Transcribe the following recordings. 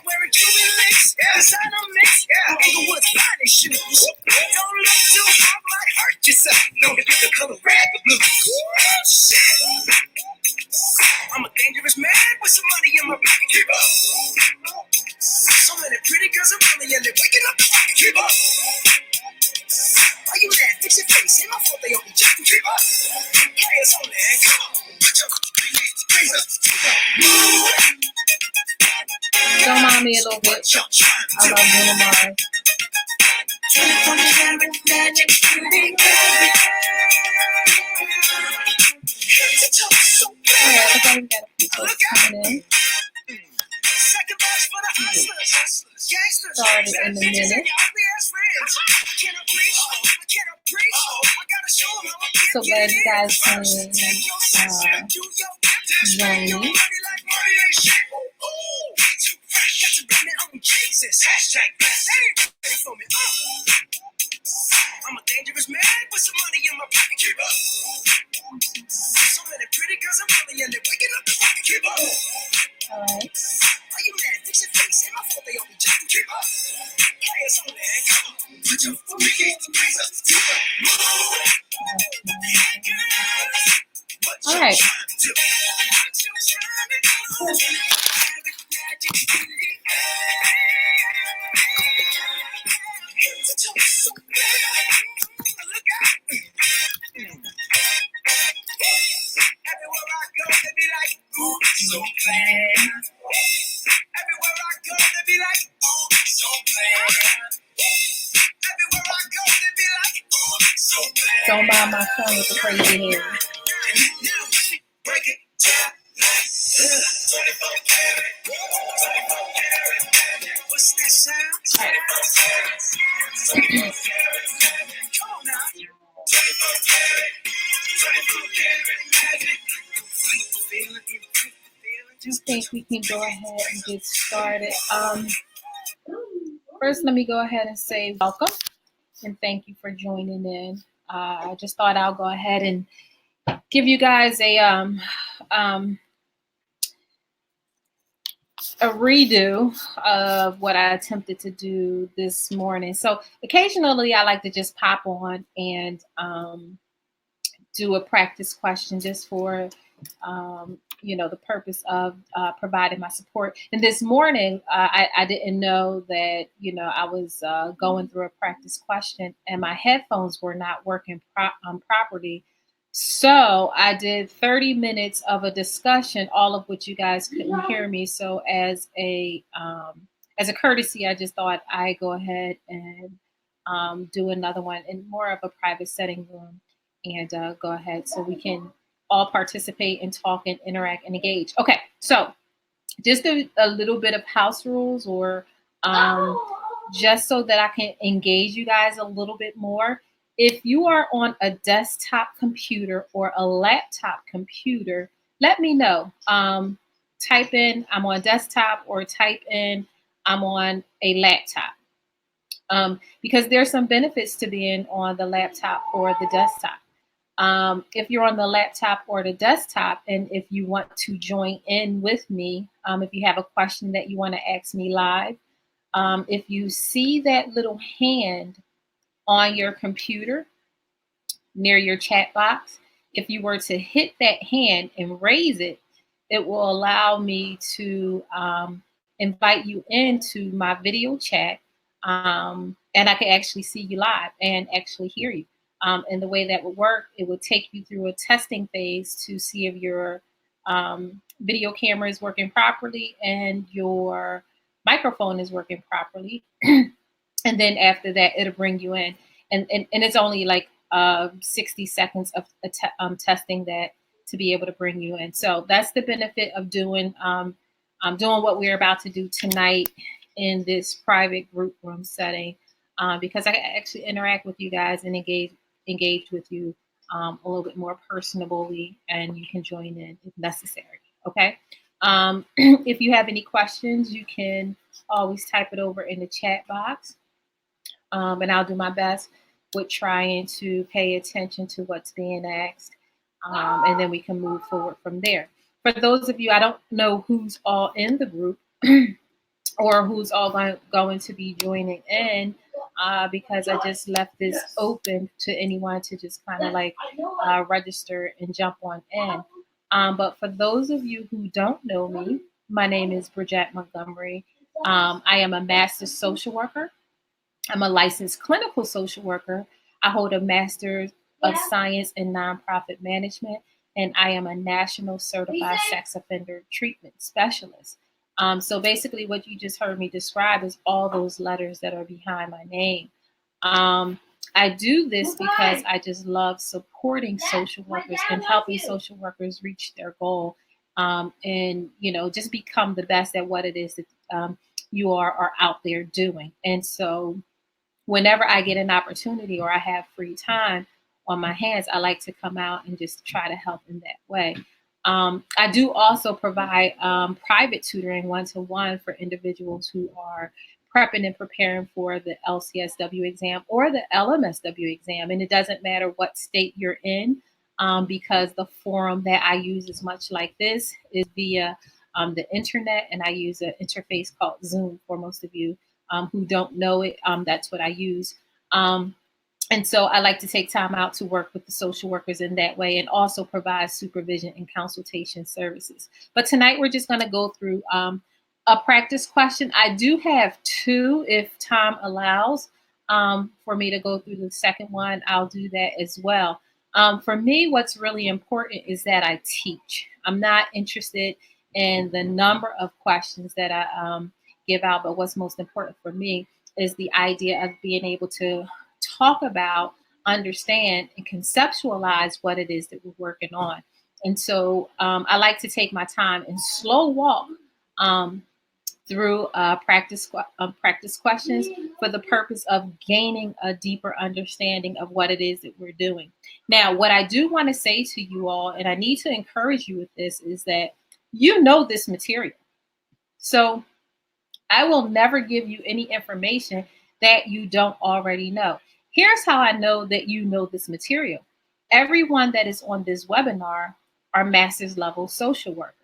wearing Cuban links, designer mix, Inglewood's finest shoes. Don't look too hard, might hurt yourself. Know to get the color red or blue. Shit. I'm a dangerous man with some money in my pocket. Keep up. So many pretty girls around me and they're waking up the rocket. Keep up. Why you mad? Fix your face. Ain't my fault they only just keep up. Players only. Come on. Put your hands up. Don't mind me a little bit. I love Bruno Mars. Alright, I think we got a few folks coming in. Started in a minute. So glad you guys can join me. I'm a dangerous man with some money in my pocket. Keep up. So many pretty girls around me and they're waking up the rocket. Keep up. All right. Why you mad? Fix your face. Ain't my fault they only just keep up. Players only. Come on. Put your hands up. Keep up. All right. Everywhere I go, they be like, ooh, so bad. Everywhere I go, they be like, ooh, so bad. Everywhere I go, they be like, ooh, so bad. Don't mind my son with the crazy hair. Break it down. 24 karat. What's that sound? 24 karat. Come on now. 24 karat. 24 karat magic. I think we can go ahead and get started. First, let me go ahead and say welcome and thank you for joining in. I just thought I'll go ahead and give you guys a redo of what I attempted to do this morning. So occasionally I like to just pop on and do a practice question just for the purpose of providing my support. And this morning, I didn't know that, I was going through a practice question and my headphones were not working properly. So I did 30 minutes of a discussion, all of which you guys couldn't hear me. So as a courtesy, I just thought I'd go ahead and do another one in more of a private setting room and go ahead so we can all participate and talk and interact and engage. Okay, so just a little bit of house rules or just so that I can engage you guys a little bit more. If you are on a desktop computer or a laptop computer, let me know. Type in I'm on desktop or type in I'm on a laptop. Because there's some benefits to being on the laptop or the desktop. If you're on the laptop or the desktop, and if you want to join in with me, if you have a question that you want to ask me live, if you see that little hand on your computer near your chat box, if you were to hit that hand and raise it, it will allow me to invite you into my video chat, and I can actually see you live and actually hear you. And the way that would work, it would take you through a testing phase to see if your video camera is working properly and your microphone is working properly. And then after that, it'll bring you in. And it's only like 60 seconds of testing that to be able to bring you in. So that's the benefit of doing what we're about to do tonight in this private group room setting, because I can actually interact with you guys and engage with you a little bit more personably, and you can join in if necessary. Okay. If you have any questions, you can always type it over in the chat box, and I'll do my best with trying to pay attention to what's being asked, and then we can move forward from there. For those of you, I don't know who's all in the group, or who's all going to be joining in, because I just left this open to anyone to just kind of like register and jump on in. But for those of you who don't know me, my name is Bridget Montgomery. I am a master's social worker. I'm a licensed clinical social worker. I hold a master's of science in nonprofit management, and I am a national certified sex offender treatment specialist. So basically, what you just heard me describe is all those letters that are behind my name. Um, I do this because I just love supporting social workers and helping social workers reach their goal, and just become the best at what it is that you are out there doing. And so whenever I get an opportunity or I have free time on my hands, I like to come out and just try to help in that way. I do also provide private tutoring one to one for individuals who are prepping and preparing for the LCSW exam or the LMSW exam. And it doesn't matter what state you're in, because the forum that I use is much like this, is via the internet, and I use an interface called Zoom for most of you who don't know it. That's what I use. And so I like to take time out to work with the social workers in that way, and also provide supervision and consultation services. But tonight we're just going to go through a practice question. I do have two, if time allows, for me to go through the second one. I'll do that as well. For me, what's really important is that I teach. I'm not interested in the number of questions that I give out, but what's most important for me is the idea of being able to talk about, understand, and conceptualize what it is that we're working on. And so I like to take my time and slow walk um, through practice questions for the purpose of gaining a deeper understanding of what it is that we're doing. Now, what I do want to say to you all, and I need to encourage you with this, is that you know this material. So I will never give you any information that you don't already know. Here's how I know that you know this material. Everyone that is on this webinar are master's level social workers.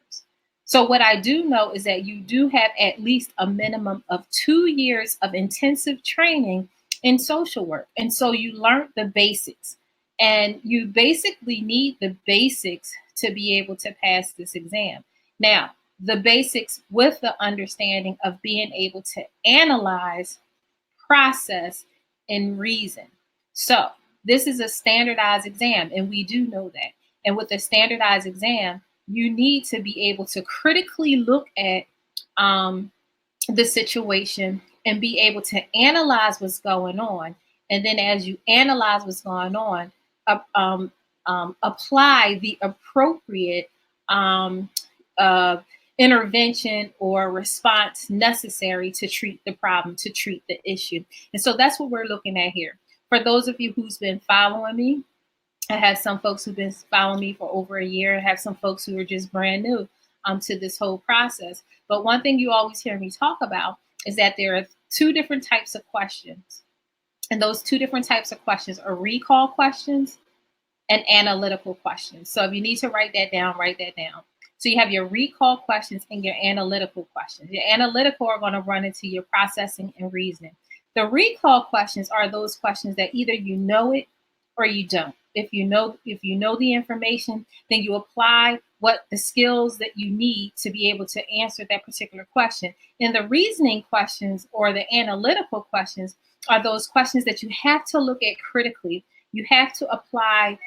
So what I do know is that you do have at least a minimum of 2 years of intensive training in social work. And so you learned the basics. And you basically need the basics to be able to pass this exam. Now, the basics with the understanding of being able to analyze, process, and reason. So, this is a standardized exam, and we do know that. And with a standardized exam, you need to be able to critically look at the situation and be able to analyze what's going on. And then, as you analyze what's going on, apply the appropriate um, uh, intervention or response necessary to treat the problem, to treat the issue. And so that's what we're looking at here. For those of you who's been following me, I have some folks who've been following me for over a year. I have some folks who are just brand new to this whole process. But one thing you always hear me talk about is that there are two different types of questions. And those two different types of questions are recall questions and analytical questions. So if you need to write that down, write that down. So you have your recall questions and your analytical questions. Your analytical are going to run into your processing and reasoning. The recall questions are those questions that either you know it or you don't. If you know the information, then you apply what the skills that you need to be able to answer that particular question. And the reasoning questions or the analytical questions are those questions that you have to look at critically. You have to apply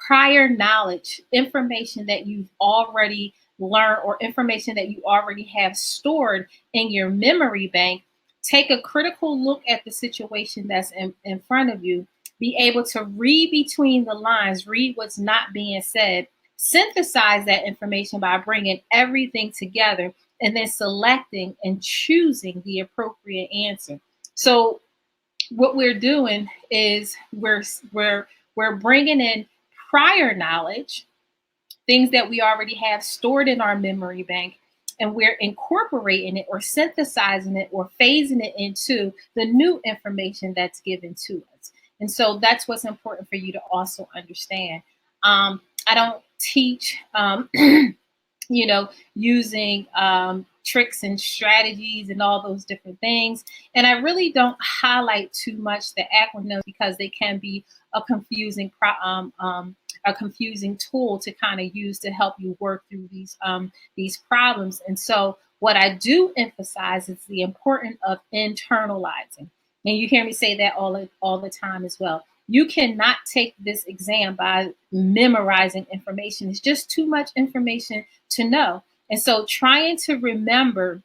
prior knowledge, information that you've already learned or information that you already have stored in your memory bank. Take a critical look at the situation that's in front of you. Be able to read between the lines, read what's not being said, synthesize that information by bringing everything together, and then selecting and choosing the appropriate answer. So what we're doing is we're bringing in prior knowledge, things that we already have stored in our memory bank, and we're incorporating it or synthesizing it or phasing it into the new information that's given to us. And so that's what's important for you to also understand. I don't teach, using tricks and strategies and all those different things. And I really don't highlight too much the acronyms because they can be a a confusing tool to kind of use to help you work through these problems. And so what I do emphasize is the importance of internalizing. And you hear me say that all the time as well. You cannot take this exam by memorizing information. It's just too much information to know. And so trying to remember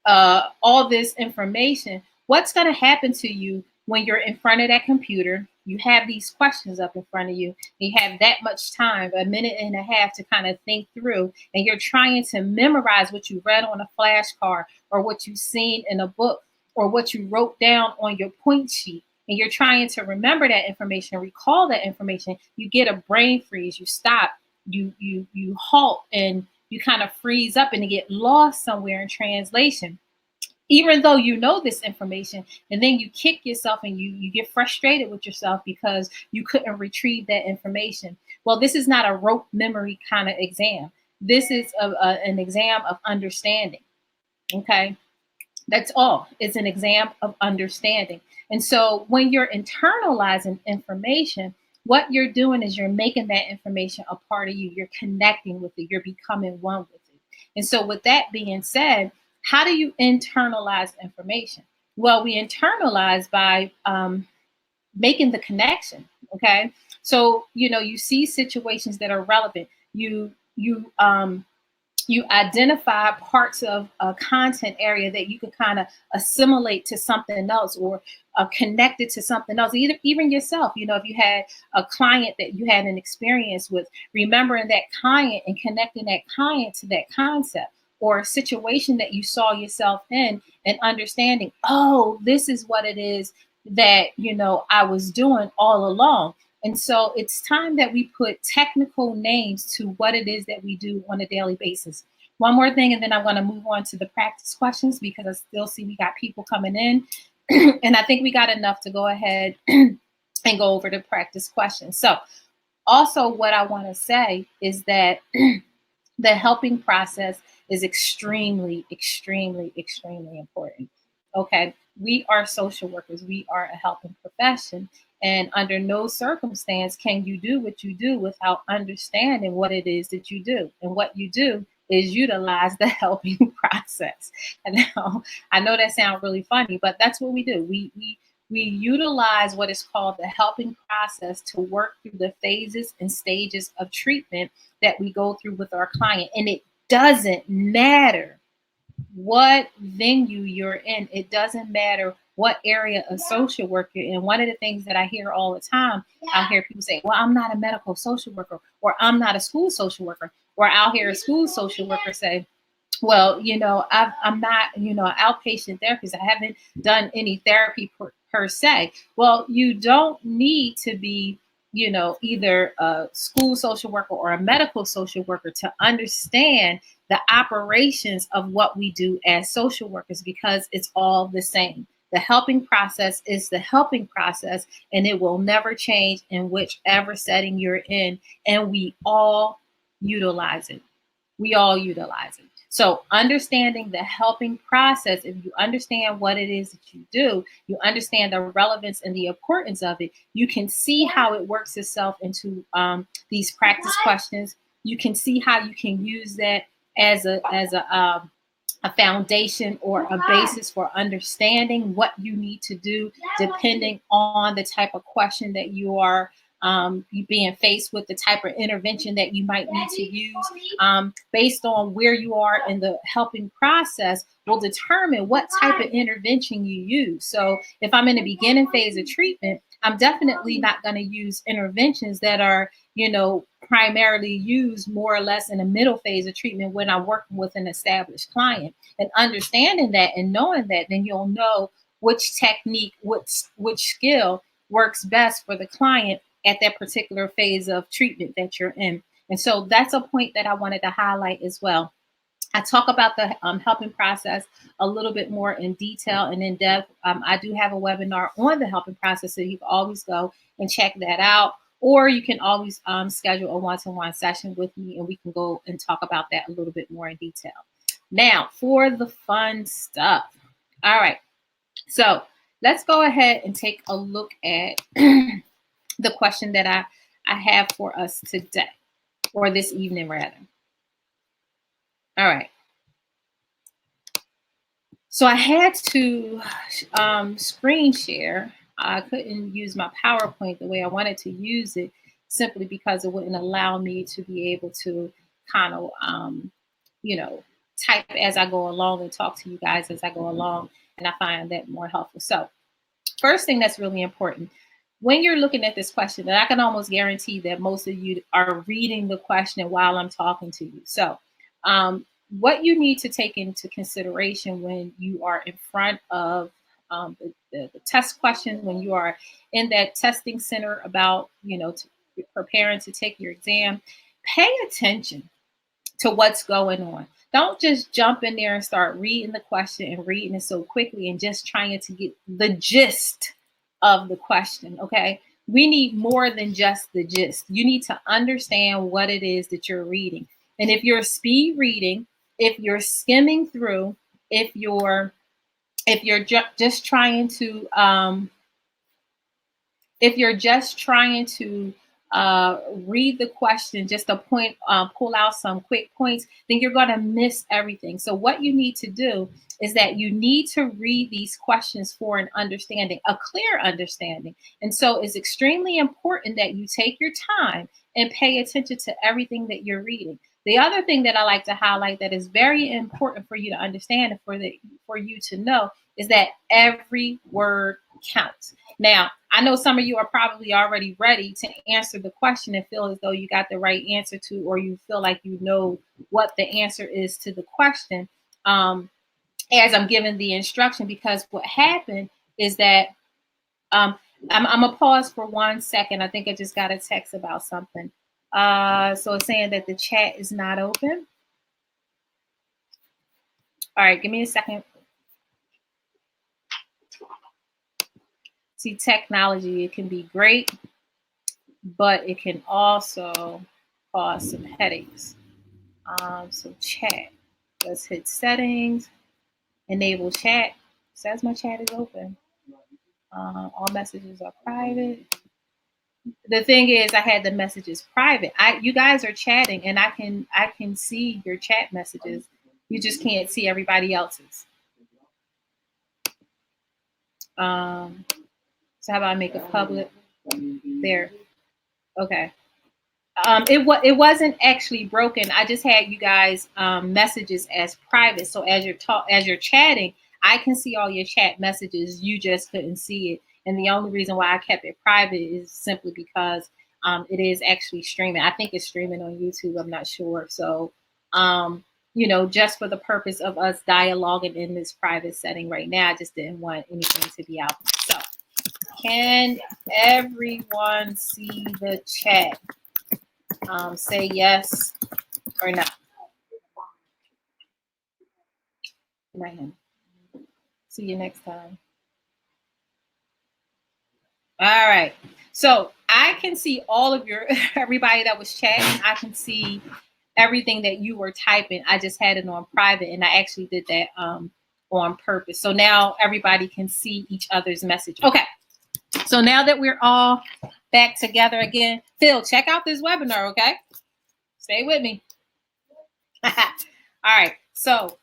all this information, what's going to happen to you when you're in front of that computer? You have these questions up in front of you. You have that much time, a minute and a half to kind of think through, and you're trying to memorize what you read on a flashcard or what you've seen in a book or what you wrote down on your point sheet. And you're trying to remember that information, recall that information. You get a brain freeze. You stop. You halt, and you kind of freeze up and you get lost somewhere in translation, even though you know this information. And then you kick yourself and you get frustrated with yourself because you couldn't retrieve that information. Well, this is not a rote memory kind of exam. This is an exam of understanding. Okay. That's all. It's an exam of understanding. And so when you're internalizing information, what you're doing is you're making that information a part of you. You're connecting with it. You're becoming one with it. And so with that being said, how do you internalize information? Well, we internalize by making the connection. Okay. So, you see situations that are relevant. You identify parts of a content area that you can kind of assimilate to something else, or connect it to something else. Even yourself, if you had a client that you had an experience with, remembering that client and connecting that client to that concept or a situation that you saw yourself in, and understanding, oh, this is what it is that, I was doing all along. And so it's time that we put technical names to what it is that we do on a daily basis. One more thing, and then I want to move on to the practice questions because I still see we got people coming in. And I think we got enough to go ahead and go over the practice questions. So also what I want to say is that the helping process is extremely, extremely, extremely important. Okay. We are social workers. We are a helping profession. And under no circumstance can you do what you do without understanding what it is that you do. And what you do is utilize the helping process. And now I know that sounds really funny, but that's what we do. We utilize what is called the helping process to work through the phases and stages of treatment that we go through with our client. And it doesn't matter what venue you're in. It doesn't matter what area of social work you're in. One of the things that I hear all the time, I hear people say, well, I'm not a medical social worker, or I'm not a school social worker. Or I'll hear a school social worker say, well, I'm not, an outpatient therapist. I haven't done any therapy per se. Well, you don't need to be, either a school social worker or a medical social worker to understand the operations of what we do as social workers, because it's all the same. The helping process is the helping process, and it will never change in whichever setting you're in. And we all utilize it. We all utilize it. So understanding the helping process, if you understand what it is that you do, you understand the relevance and the importance of it, you can see how it works itself into these practice questions. You can see how you can use that as a foundation or a basis for understanding what you need to do, depending on the type of question that you are you being faced with, the type of intervention that you might need to use. Based on where you are in the helping process will determine what type of intervention you use. So if I'm in the beginning phase of treatment, I'm definitely not going to use interventions that are, primarily used more or less in the middle phase of treatment when I'm working with an established client. And understanding that and knowing that, then you'll know which technique, which skill works best for the client at that particular phase of treatment that you're in. And so that's a point that I wanted to highlight as well. I talk about the helping process a little bit more in detail and in depth. I do have a webinar on the helping process, so you can always go and check that out. Or you can always schedule a one-to-one session with me, and we can go and talk about that a little bit more in detail. Now for the fun stuff. All right. So let's go ahead and take a look at the question that I have for us today, or this evening rather. All right. So I had to screen share. I couldn't use my PowerPoint the way I wanted to use it simply because it wouldn't allow me to be able to kind of, you know, type as I go along and talk to you guys as I go along. And I find that more helpful. So first thing that's really important when you're looking at this question, and I can almost guarantee that most of you are reading the question while I'm talking to you. So, what you need to take into consideration when you are in front of the test question, when you are in that testing center about, preparing to take your exam, pay attention to what's going on. Don't just jump in there and start reading the question and reading it so quickly and just trying to get the gist of the question. Okay. We need more than just the gist. You need to understand what it is that you're reading. And if you're speed reading, if you're skimming through, if you're just trying to if you're just trying to read the question just to pull out some quick points, then you're going to miss everything. So what you need to do is that you need to read these questions for an understanding, a clear understanding. And so it's extremely important that you take your time and pay attention to everything that you're reading. The other thing that I like to highlight that is very important for you to understand and for you to know is that every word counts. Now, I know some of you are probably already ready to answer the question and feel as though you got the right answer to, or you feel like you know what the answer is to the question as I'm giving the instruction. Because what happened is that I'm going to pause for 1 second. I think I just got a text about something. So it's saying that the chat is not open. All right, give me a second. See, technology, it can be great, but it can also cause some headaches. So chat, let's hit settings, enable chat. It says my chat is open. All messages are private. The thing is, I had the messages private. You guys are chatting, and I can see your chat messages. You just can't see everybody else's. So how about I make it public? There. Okay. It wasn't actually broken. I just had you guys messages as private. So as you're chatting, I can see all your chat messages. You just couldn't see it. And the only reason why I kept it private is simply because it is actually streaming. I think it's streaming on YouTube. I'm not sure. So just for the purpose of us dialoguing in this private setting right now, I just didn't want anything to be out there. So can everyone see the chat? Say yes or no. Right. See you next time. All right. So I can see all of everybody that was chatting. I can see everything that you were typing. I just had it on private, and I actually did that on purpose. So now everybody can see each other's message. Okay. So now that we're all back together again, Phil, check out this webinar, okay? Stay with me. All right. So,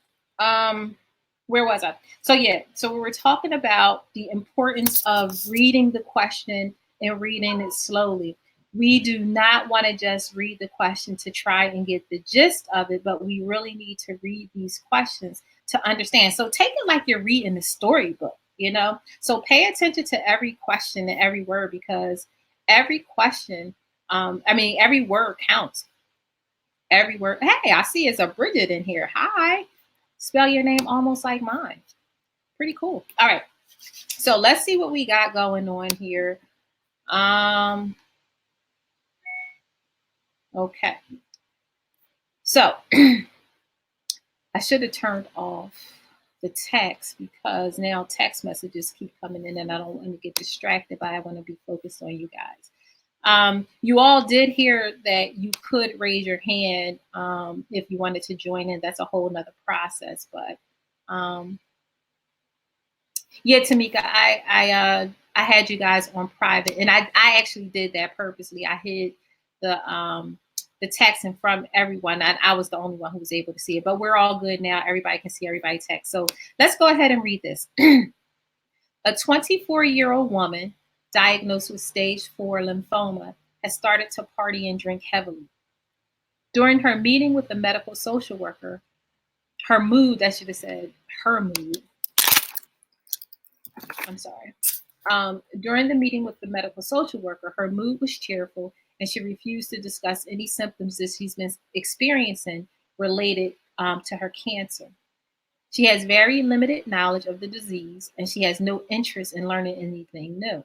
where was I? So we were talking about the importance of reading the question and reading it slowly. We do not want to just read the question to try and get the gist of it, but we really need to read these questions to understand. So take it like you're reading a storybook, So pay attention to every question and every word, because every question, every word counts. Every word. Hey, I see it's a Bridget in here. Hi. Spell your name almost like mine. Pretty cool. All right. So let's see what we got going on here. Okay. So I should have turned off the text, because now text messages keep coming in and I don't want to get distracted, but I want to be focused on you guys. You all did hear that you could raise your hand if you wanted to join in. That's a whole nother process. But yeah, Tamika, I had you guys on private, and I actually did that purposely. I hid the texting from everyone. I was the only one who was able to see it, but we're all good now. Everybody can see everybody text. So let's go ahead and read this. A 24-year-old woman diagnosed with stage 4 lymphoma has started to party and drink heavily. During her meeting with the medical social worker, her mood, I should have said her mood. I'm sorry. During the meeting with the medical social worker, her mood was cheerful and she refused to discuss any symptoms that she's been experiencing related to her cancer. She has very limited knowledge of the disease and she has no interest in learning anything new.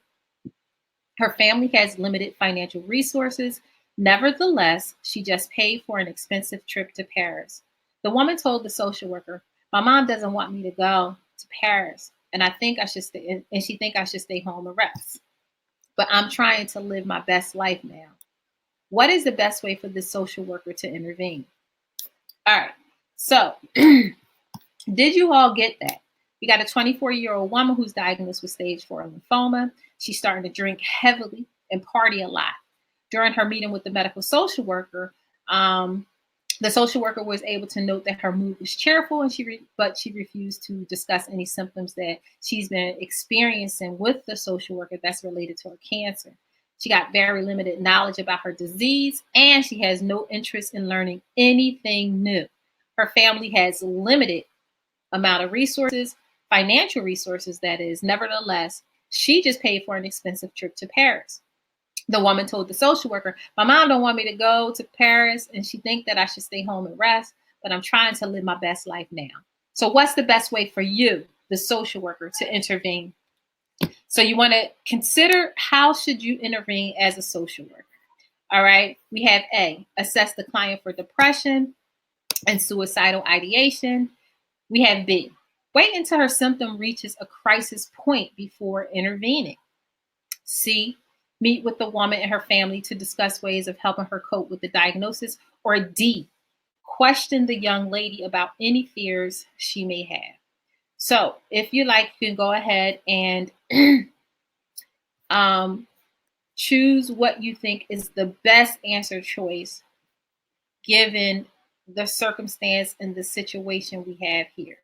Her family has limited financial resources. Nevertheless, she just paid for an expensive trip to Paris. The woman told the social worker, "My mom doesn't want me to go to Paris, and I think I should stay. And she think I should stay home and rest. But I'm trying to live my best life now. What is the best way for this social worker to intervene?" All right. So, did you all get that? We got a 24-year-old woman who's diagnosed with stage 4 lymphoma. She's starting to drink heavily and party a lot. During her meeting with the medical social worker, the social worker was able to note that her mood was cheerful, and but she refused to discuss any symptoms that she's been experiencing with the social worker that's related to her cancer. She got very limited knowledge about her disease, and she has no interest in learning anything new. Her family has limited amount of resources, financial resources, that is. Nevertheless, she just paid for an expensive trip to Paris. The woman told the social worker, "My mom don't want me to go to Paris and she think that I should stay home and rest, but I'm trying to live my best life now." So what's the best way for you, the social worker, to intervene? So you want to consider, how should you intervene as a social worker? All right. We have A, assess the client for depression and suicidal ideation. We have B, wait until her symptom reaches a crisis point before intervening. C, meet with the woman and her family to discuss ways of helping her cope with the diagnosis. Or D, question the young lady about any fears she may have. So if you like, you can go ahead and choose what you think is the best answer choice given the circumstance and the situation we have here.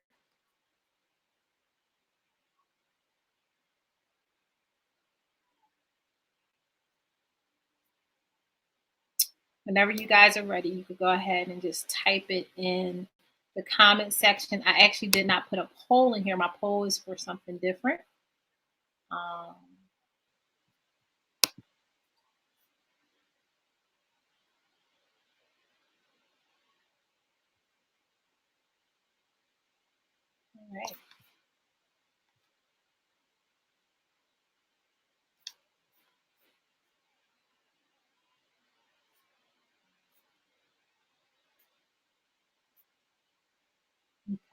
Whenever you guys are ready, you could go ahead and just type it in the comment section. I actually did not put a poll in here. My poll is for something different. Um, all right.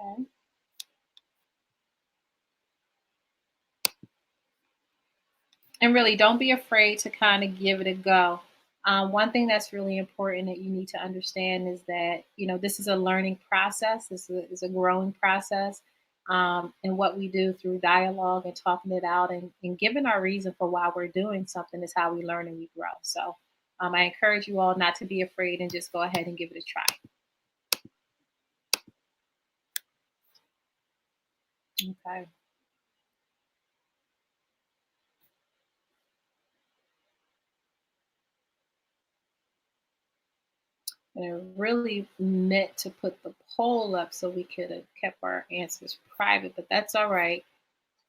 Okay. And really, don't be afraid to kind of give it a go. One thing that's really important that you need to understand is that, this is a learning process. This is a growing process. And what we do through dialogue and talking it out and giving our reason for why we're doing something is how we learn and we grow. So I encourage you all not to be afraid and just go ahead and give it a try. Okay. And I really meant to put the poll up so we could have kept our answers private, but that's all right.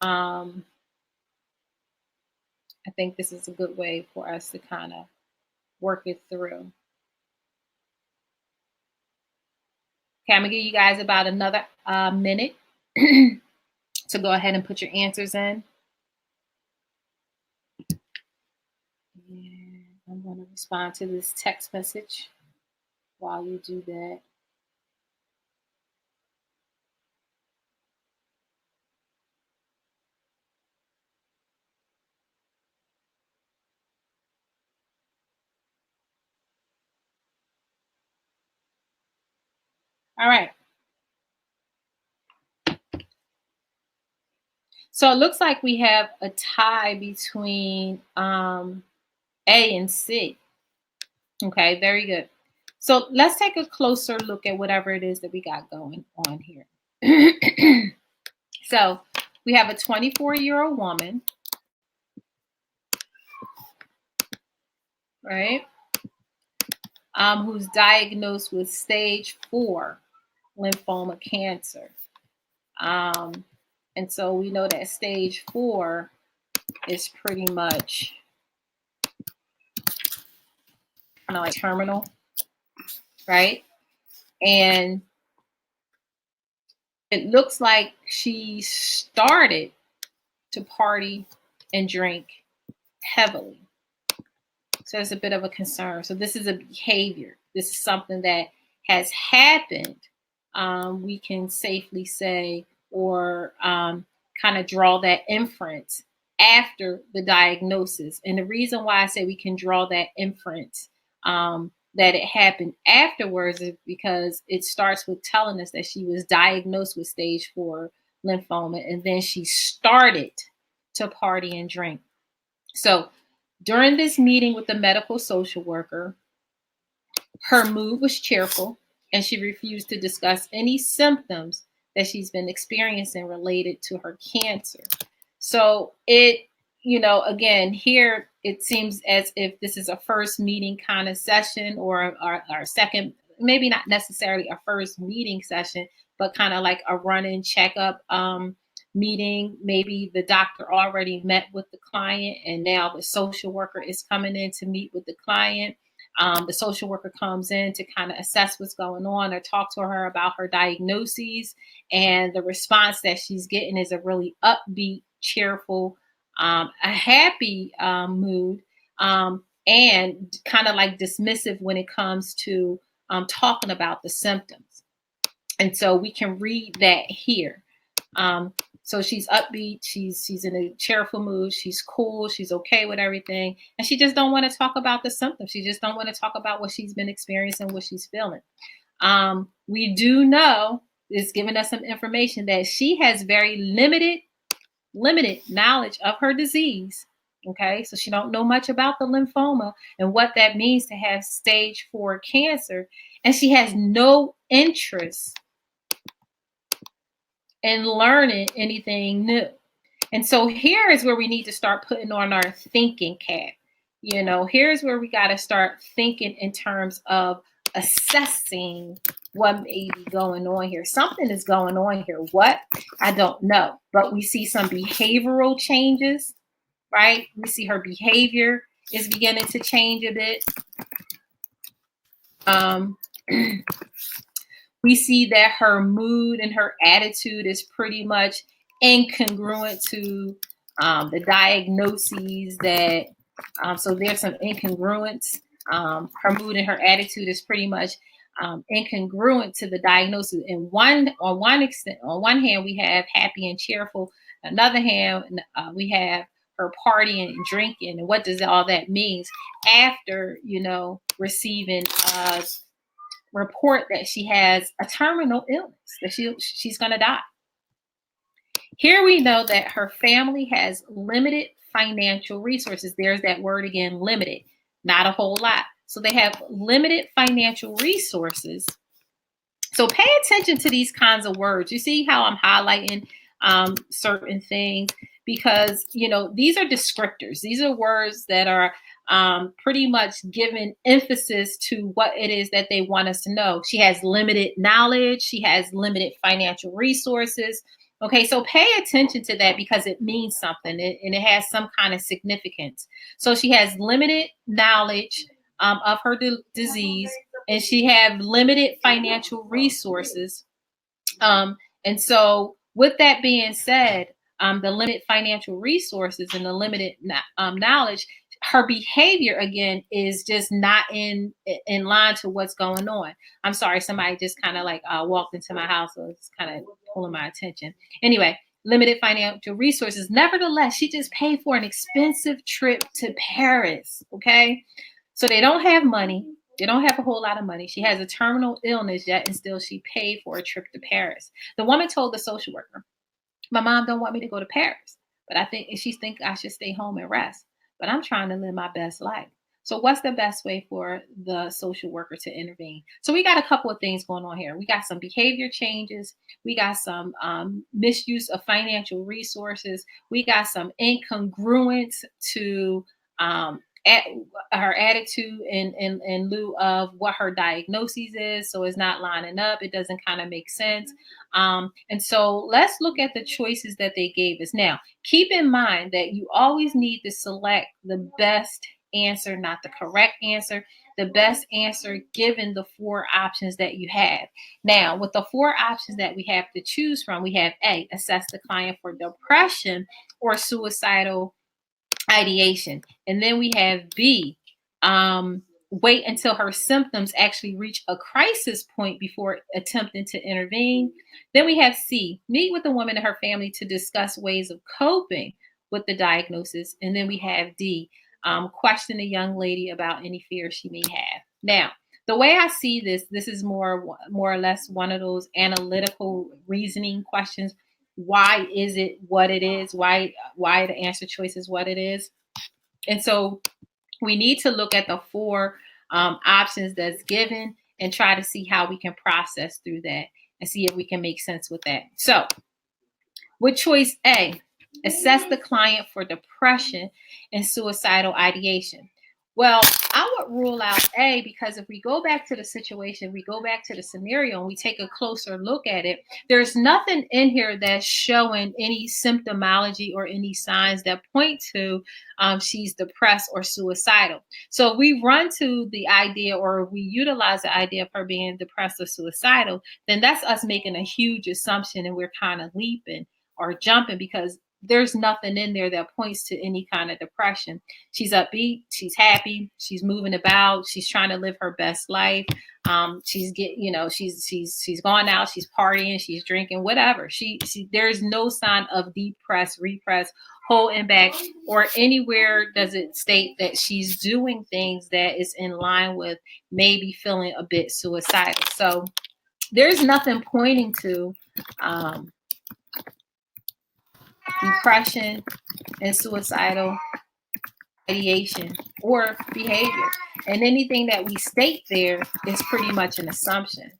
Um, I think this is a good way for us to kind of work it through. Okay, I'm gonna give you guys about another minute to go ahead and put your answers in. And I'm gonna respond to this text message while you do that. All right. So it looks like we have a tie between A and C. Okay, very good. So let's take a closer look at whatever it is that we got going on here. So we have a 24-year-old woman, right, who's diagnosed with stage 4 lymphoma cancer. And so we know that stage 4 is pretty much kind of like terminal, right? And it looks like she started to party and drink heavily. So it's a bit of a concern. So this is a behavior. This is something that has happened. We can safely say, or kind of draw that inference after the diagnosis. And the reason why I say we can draw that inference that it happened afterwards is because it starts with telling us that she was diagnosed with stage 4 lymphoma, and then she started to party and drink. So during this meeting with the medical social worker, her mood was cheerful, and she refused to discuss any symptoms that she's been experiencing related to her cancer. So it, again, here it seems as if this is a first meeting kind of session, or our second, maybe not necessarily a first meeting session, but kind of like a run-in checkup meeting. Maybe the doctor already met with the client, and now the social worker is coming in to meet with the client. The social worker comes in to kind of assess what's going on or talk to her about her diagnoses. And the response that she's getting is a really upbeat, cheerful, a happy mood, and kind of like dismissive when it comes to talking about the symptoms. And so we can read that here. So she's upbeat, she's in a cheerful mood, she's cool, she's okay with everything, and she just don't want to talk about the symptoms. She just don't want to talk about what she's been experiencing, what she's feeling. We do know, it's giving us some information that she has very limited knowledge of her disease. Okay, so she don't know much about the lymphoma and what that means to have stage 4 cancer, and she has no interest in learning anything new. And so here is where we need to start putting on our thinking cap. Here's where we got to start thinking in terms of assessing what may be going on here. Something is going on here. What? I don't know. But we see some behavioral changes, right? We see her behavior is beginning to change a bit. We see that her mood and her attitude is pretty much incongruent to the diagnoses that, so there's some incongruence. Her mood and her attitude is pretty much incongruent to the diagnosis. On one hand, we have happy and cheerful. Another hand, we have her partying and drinking. And what does all that mean? After, receiving report that she has a terminal illness, that she's going to die. Here we know that her family has limited financial resources. There's that word again, limited, not a whole lot. So they have limited financial resources. So pay attention to these kinds of words. You see how I'm highlighting certain things, because these are descriptors. These are words that are pretty much giving emphasis to what it is that they want us to know. She has limited knowledge. She has limited financial resources. Okay, so pay attention to that, because it means something, and it has some kind of significance. So she has limited knowledge of her disease, and she have limited financial resources. And so with that being said, the limited financial resources and the limited knowledge, her behavior again is just not in line to what's going on. I'm sorry, somebody just kind of like walked into my house, so it's kind of pulling my attention. Anyway, limited financial resources. Nevertheless, she just paid for an expensive trip to Paris. Okay, so they don't have money. They don't have a whole lot of money. She has a terminal illness yet, and still she paid for a trip to Paris. The woman told the social worker, my mom don't want me to go to Paris, but I think she think I should stay home and rest. But I'm trying to live my best life. So what's the best way for the social worker to intervene? So we got a couple of things going on here. We got some behavior changes. We got some misuse of financial resources. We got some incongruence to at her attitude in lieu of what her diagnosis is. So it's not lining up. It doesn't kind of make sense. And so let's look at the choices that they gave us. Now, keep in mind that you always need to select the best answer, not the correct answer, the best answer given the four options that you have. Now, with the four options that we have to choose from, we have A, assess the client for depression or suicidal ideation. And then we have B, wait until her symptoms actually reach a crisis point before attempting to intervene. Then we have C, meet with the woman and her family to discuss ways of coping with the diagnosis. And then we have D, question the young lady about any fears she may have. Now, the way I see this is more or less one of those analytical reasoning questions. Why is it what it is? Why the answer choice is what it is? And so we need to look at the four options that's given and try to see how we can process through that and see if we can make sense with that. So with choice A, assess the client for depression and suicidal ideation. Well, I would rule out A because if we go back to the situation, we go back to the scenario and we take a closer look at it, there's nothing in here that's showing any symptomology or any signs that point to she's depressed or suicidal. So if we run to the idea or we utilize the idea of her being depressed or suicidal, then that's us making a huge assumption and we're kind of leaping or jumping because there's nothing in there that points to any kind of depression. She's upbeat, she's happy, she's moving about, she's trying to live her best life. She's she's gone out, she's partying, she's drinking, whatever. She there's no sign of depressed, repressed, holding back, or anywhere does it state that she's doing things that is in line with maybe feeling a bit suicidal. So there's nothing pointing to depression and suicidal ideation or behavior. And anything that we state there is pretty much an assumption.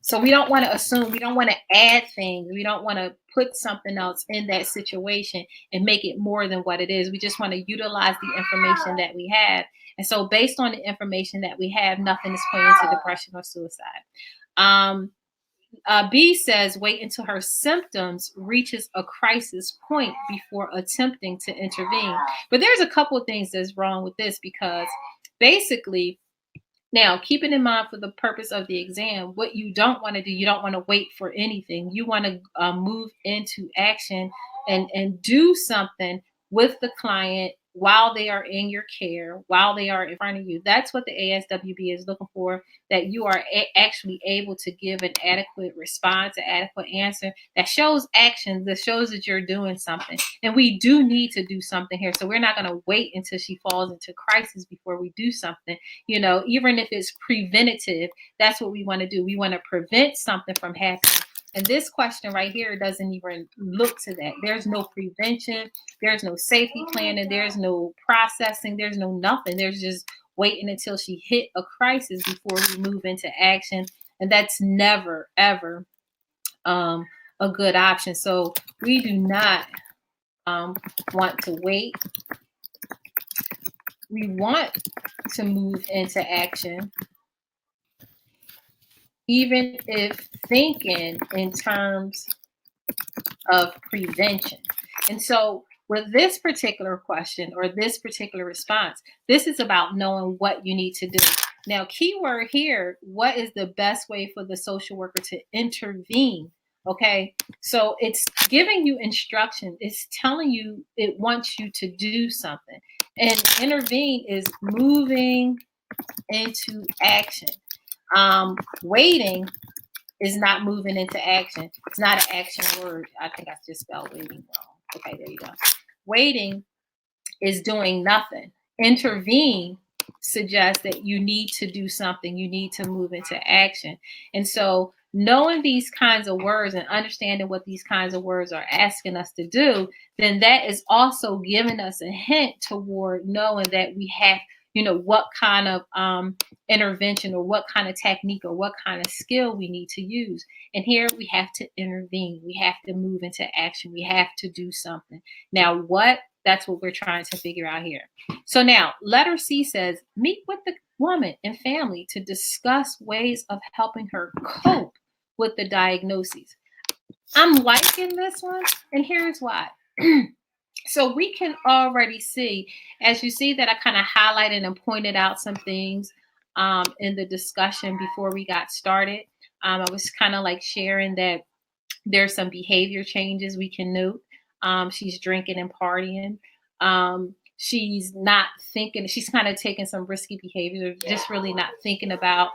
So we don't want to assume, we don't want to add things, we don't want to put something else in that situation and make it more than what it is. We just want to utilize the information that we have. And so based on the information that we have, nothing is pointing to depression or suicide. B says wait until her symptoms reaches a crisis point before attempting to intervene. But there's a couple of things that's wrong with this because basically, now keeping in mind for the purpose of the exam, what you don't want to do, you don't want to wait for anything. You want to move into action and do something with the client while they are in your care, while they are in front of you. That's what the ASWB is looking for, that you are actually able to give an adequate response, an adequate answer that shows action, that shows that you're doing something. And we do need to do something here. So we're not going to wait until she falls into crisis before we do something. You know, even if it's preventative, that's what we want to do. We want to prevent something from happening. And this question right here doesn't even look to that. There's no prevention. There's no safety planning. There's no processing. There's no nothing. There's just waiting until she hit a crisis before we move into action. And that's never, ever a good option. So we do not want to wait. We want to move into action, even if thinking in terms of prevention. And so with this particular question or this particular response, this is about knowing what you need to do. Now, keyword here, what is the best way for the social worker to intervene? Okay, so it's giving you instruction. It's telling you it wants you to do something. And intervene is moving into action. Waiting is not moving into action. It's not an action word. I think I just spelled waiting wrong. Okay, there you go. Waiting is doing nothing. Intervene suggests that you need to do something, you need to move into action. And so, knowing these kinds of words and understanding what these kinds of words are asking us to do, then that is also giving us a hint toward knowing that we have, what kind of intervention or what kind of technique or what kind of skill we need to use. And here we have to intervene, we have to move into action, we have to do something. Now, what? That's what we're trying to figure out here. So now, letter C says, meet with the woman and family to discuss ways of helping her cope with the diagnoses. I'm liking this one, and here's why. So we can already see, as you see that I kind of highlighted and pointed out some things in the discussion before we got started. I was kind of like sharing that there's some behavior changes we can note. She's drinking and partying. She's not thinking, she's kind of taking some risky behaviors, just really not thinking about,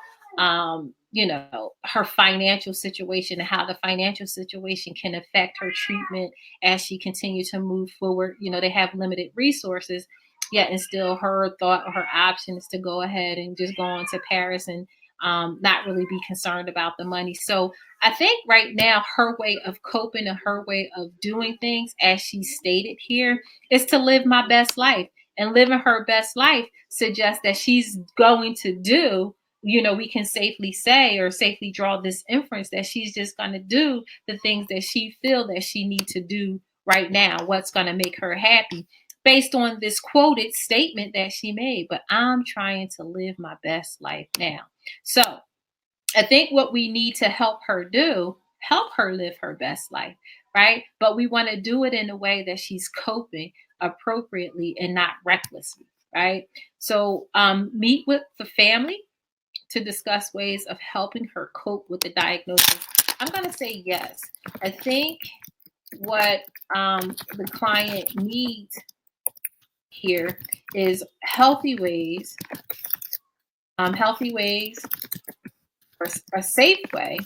her financial situation and how the financial situation can affect her treatment as she continues to move forward. They have limited resources, yet and still her thought or her option is to go ahead and just go on to Paris and not really be concerned about the money. So I think right now her way of coping and her way of doing things, as she stated here, is to live my best life. And living her best life suggests that she's going to do, we can safely say or safely draw this inference that she's just going to do the things that she feel that she needs to do right now, what's going to make her happy based on this quoted statement that she made. But I'm trying to live my best life now. So I think what we need to help her do, help her live her best life, right? But we want to do it in a way that she's coping appropriately and not recklessly, right? So meet with the family to discuss ways of helping her cope with the diagnosis. I'm going to say yes. I think what the client needs here is healthy ways, or a safe way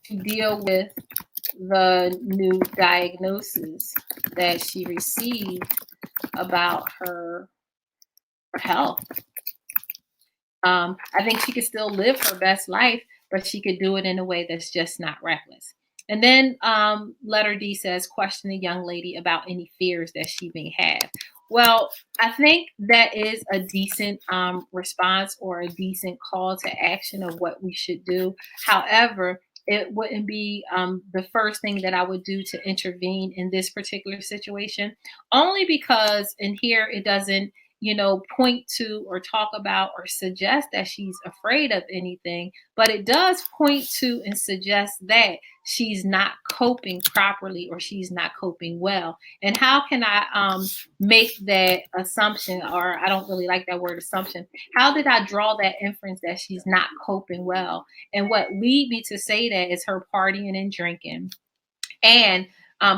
to deal with the new diagnosis that she received about her health. I think she could still live her best life, but she could do it in a way that's just not reckless. And then letter D says, question the young lady about any fears that she may have. Well, I think that is a decent response or a decent call to action of what we should do. However, it wouldn't be the first thing that I would do to intervene in this particular situation, only because in here it doesn't, point to or talk about or suggest that she's afraid of anything, but it does point to and suggest that she's not coping properly or she's not coping well. And how can I make that assumption, or I don't really like that word assumption. How did I draw that inference that she's not coping well? And what lead me to say that is her partying and drinking and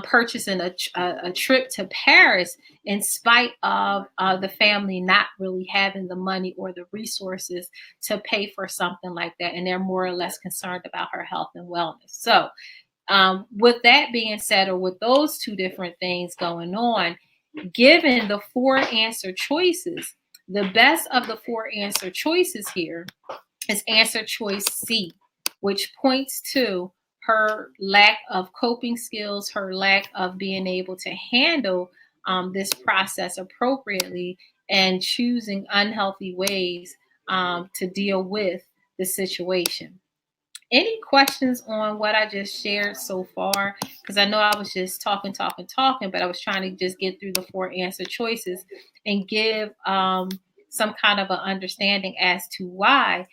purchasing a trip to Paris in spite of the family not really having the money or the resources to pay for something like that. And they're more or less concerned about her health and wellness. So with that being said, or with those two different things going on, given the four answer choices, the best of the four answer choices here is answer choice C, which points to her lack of coping skills, her lack of being able to handle this process appropriately, and choosing unhealthy ways to deal with the situation. Any questions on what I just shared so far? Because I know I was just talking, but I was trying to just get through the four answer choices and give some kind of an understanding as to why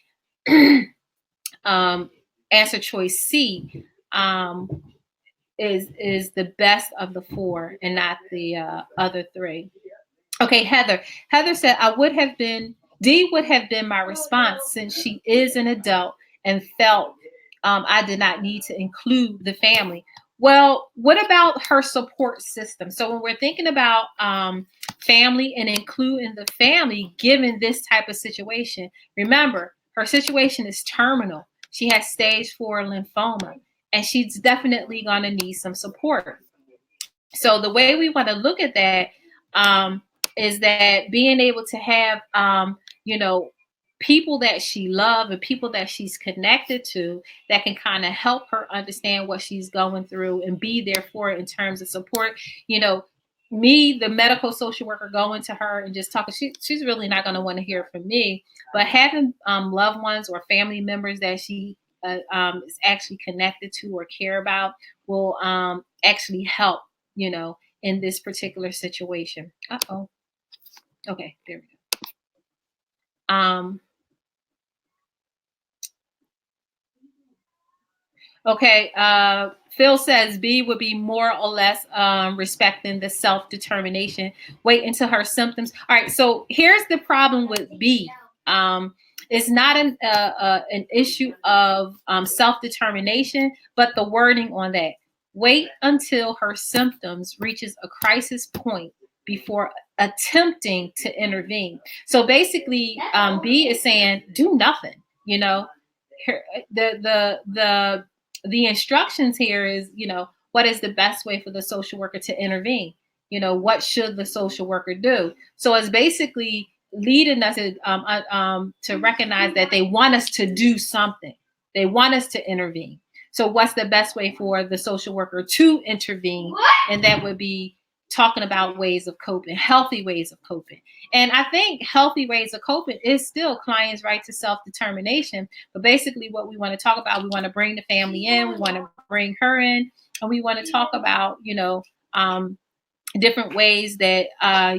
answer choice C is the best of the four and not the other three. Okay, Heather. Heather said, D would have been my response since she is an adult and felt I did not need to include the family. Well, what about her support system? So when we're thinking about family and including the family, given this type of situation, remember, her situation is terminal. She has stage 4 lymphoma, and she's definitely going to need some support. So the way we want to look at that is that being able to have, you know, people that she loves and people that she's connected to that can kind of help her understand what she's going through and be there for it in terms of support. You know, me, the medical social worker, going to her and just talking, she's really not going to want to hear from me. But having loved ones or family members that she is actually connected to or care about will actually help, you know, in this particular situation. Uh-oh. Okay, there we go. Okay, Phil says B would be more or less respecting the self-determination. Wait until her symptoms. All right, so here's the problem with B. It's not an issue of self-determination, but the wording on that. Wait until her symptoms reaches a crisis point before attempting to intervene. So basically, B is saying do nothing. You know, the instructions here is, you know, what is the best way for the social worker to intervene? You know, what should the social worker do? So it's basically leading us to recognize that they want us to do something. They want us to intervene. So what's the best way for the social worker to intervene? And that would be talking about ways of coping, healthy ways of coping. And I think healthy ways of coping is still clients' right to self-determination. But basically what we want to talk about, we want to bring the family in, we want to bring her in, and we want to talk about, you know, different ways that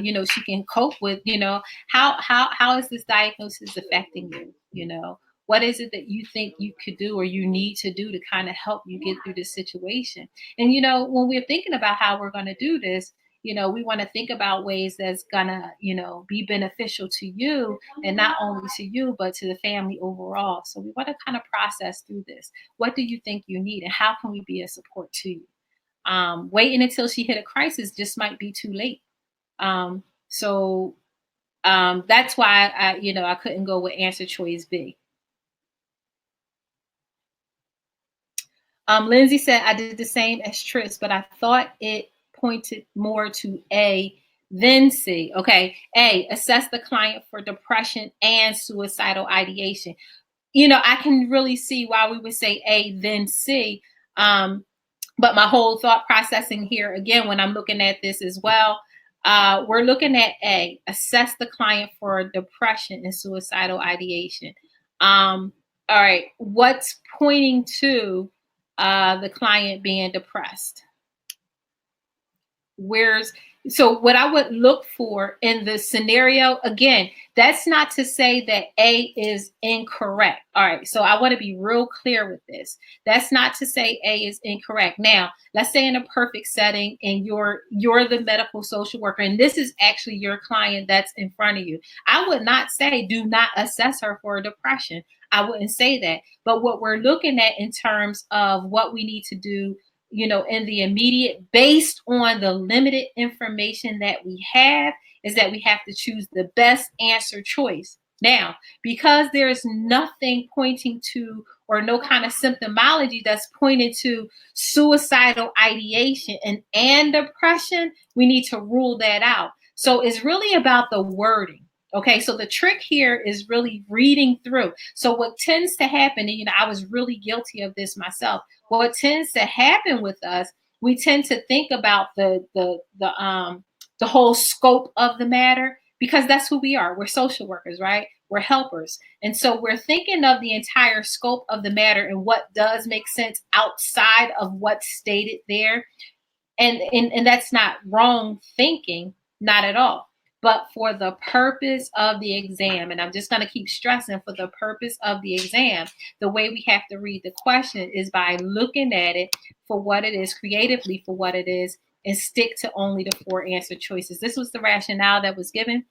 you know, she can cope with, you know, how is this diagnosis affecting you? You know, what is it that you think you could do or you need to do to kind of help you get through this situation? And you know, when we're thinking about how we're going to do this, you know, we want to think about ways that's gonna, you know, be beneficial to you, and not only to you but to the family overall. So we want to kind of process through this. What do you think you need, and how can we be a support to you? Waiting until she hit a crisis just might be too late. So that's why you know, I couldn't go with answer choice B. Lindsay said, I did the same as Tris, but I thought it pointed more to A than C. Okay. A, assess the client for depression and suicidal ideation. You know, I can really see why we would say A then C. But my whole thought processing here, again, when I'm looking at this as well, we're looking at A, assess the client for depression and suicidal ideation. All right, what's pointing to the client being depressed? Where's So what I would look for in the scenario, again, that's not to say that A is incorrect. All right, so I want to be real clear with this. That's not to say A is incorrect. Now, let's say in a perfect setting and you're the medical social worker and this is actually your client that's in front of you. I would not say do not assess her for depression. I wouldn't say that. But what we're looking at in terms of what we need to do, you know, in the immediate, based on the limited information that we have, is that we have to choose the best answer choice. Now, because there's nothing pointing to, or no kind of symptomology that's pointed to suicidal ideation and depression, we need to rule that out. So it's really about the wording. Okay, so the trick here is really reading through. So what tends to happen, and you know, I was really guilty of this myself. What tends to happen with us, we tend to think about the whole scope of the matter, because that's who we are. We're social workers, right? We're helpers. And so we're thinking of the entire scope of the matter and what does make sense outside of what's stated there. And that's not wrong thinking, not at all. But for the purpose of the exam, and I'm just going to keep stressing, for the purpose of the exam, the way we have to read the question is by looking at it for what it is, creatively for what it is, and stick to only the 4 answer choices. This was the rationale that was given.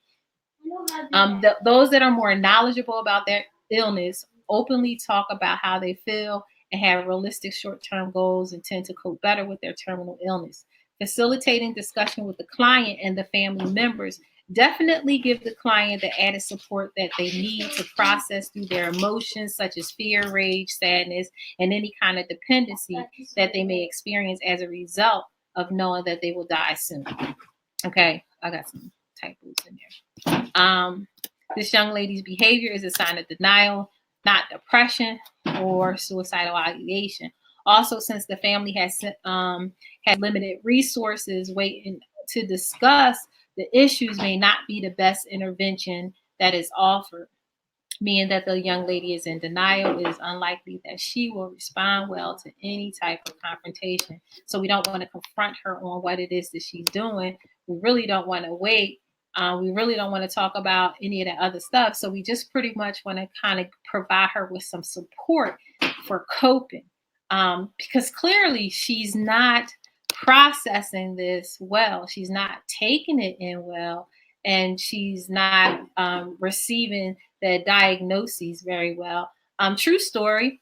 Those that are more knowledgeable about their illness openly talk about how they feel and have realistic short-term goals and tend to cope better with their terminal illness. Facilitating discussion with the client and the family members definitely give the client the added support that they need to process through their emotions, such as fear, rage, sadness, and any kind of dependency that they may experience as a result of knowing that they will die soon. Okay, I got some typos in there. This young lady's behavior is a sign of denial, not depression or suicidal ideation. Also, since the family has had limited resources waiting to discuss, the issues may not be the best intervention that is offered. Meaning that the young lady is in denial, it is unlikely that she will respond well to any type of confrontation. So we don't want to confront her on what it is that she's doing. We really don't want to wait. We really don't want to talk about any of that other stuff. So we just pretty much want to kind of provide her with some support for coping. Because clearly she's not processing this well. She's not taking it in well. And she's not receiving the diagnoses very well. True story.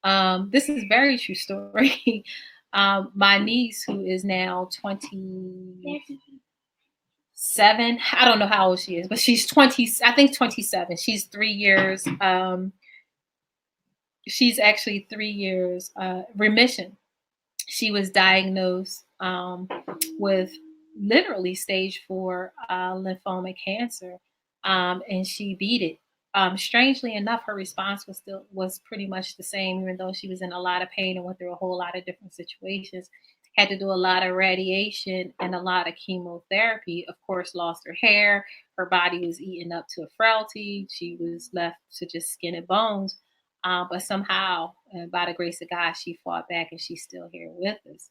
This is very true story. My niece, who is now 27, I don't know how old she is, but she's 20, I think 27. She's 3 years. She's actually 3 years remission. She was diagnosed with literally stage 4 lymphoma cancer, and she beat it. Strangely enough, her response was pretty much the same, even though she was in a lot of pain and went through a whole lot of different situations. Had to do a lot of radiation and a lot of chemotherapy. Of course, lost her hair. Her body was eaten up to a frailty. She was left to just skin and bones. But somehow, by the grace of God, she fought back and she's still here with us.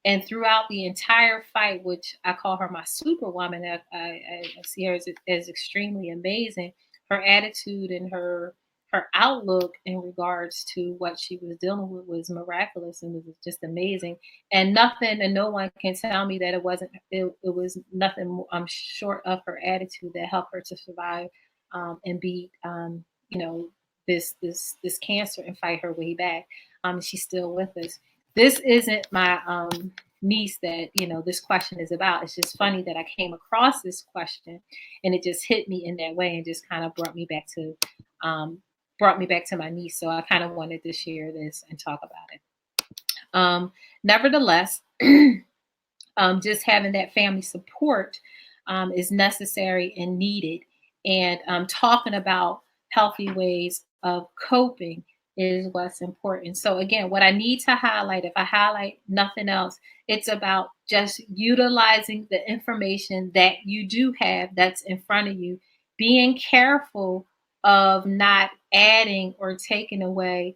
And throughout the entire fight, which I call her my superwoman, I see her as extremely amazing. Her attitude and her outlook in regards to what she was dealing with was miraculous and was just amazing. And nothing and no one can tell me that it was nothing short of her attitude that helped her to survive and beat this cancer and fight her way back. She's still with us. This isn't my niece that this question is about. It's just funny that I came across this question and it just hit me in that way and just kind of brought me back to my niece. So I kind of wanted to share this and talk about it. Nevertheless, just having that family support is necessary and needed. And talking about healthy ways of coping is what's important. So again, what I need to highlight, if I highlight nothing else, it's about just utilizing the information that you do have that's in front of you, being careful of not adding or taking away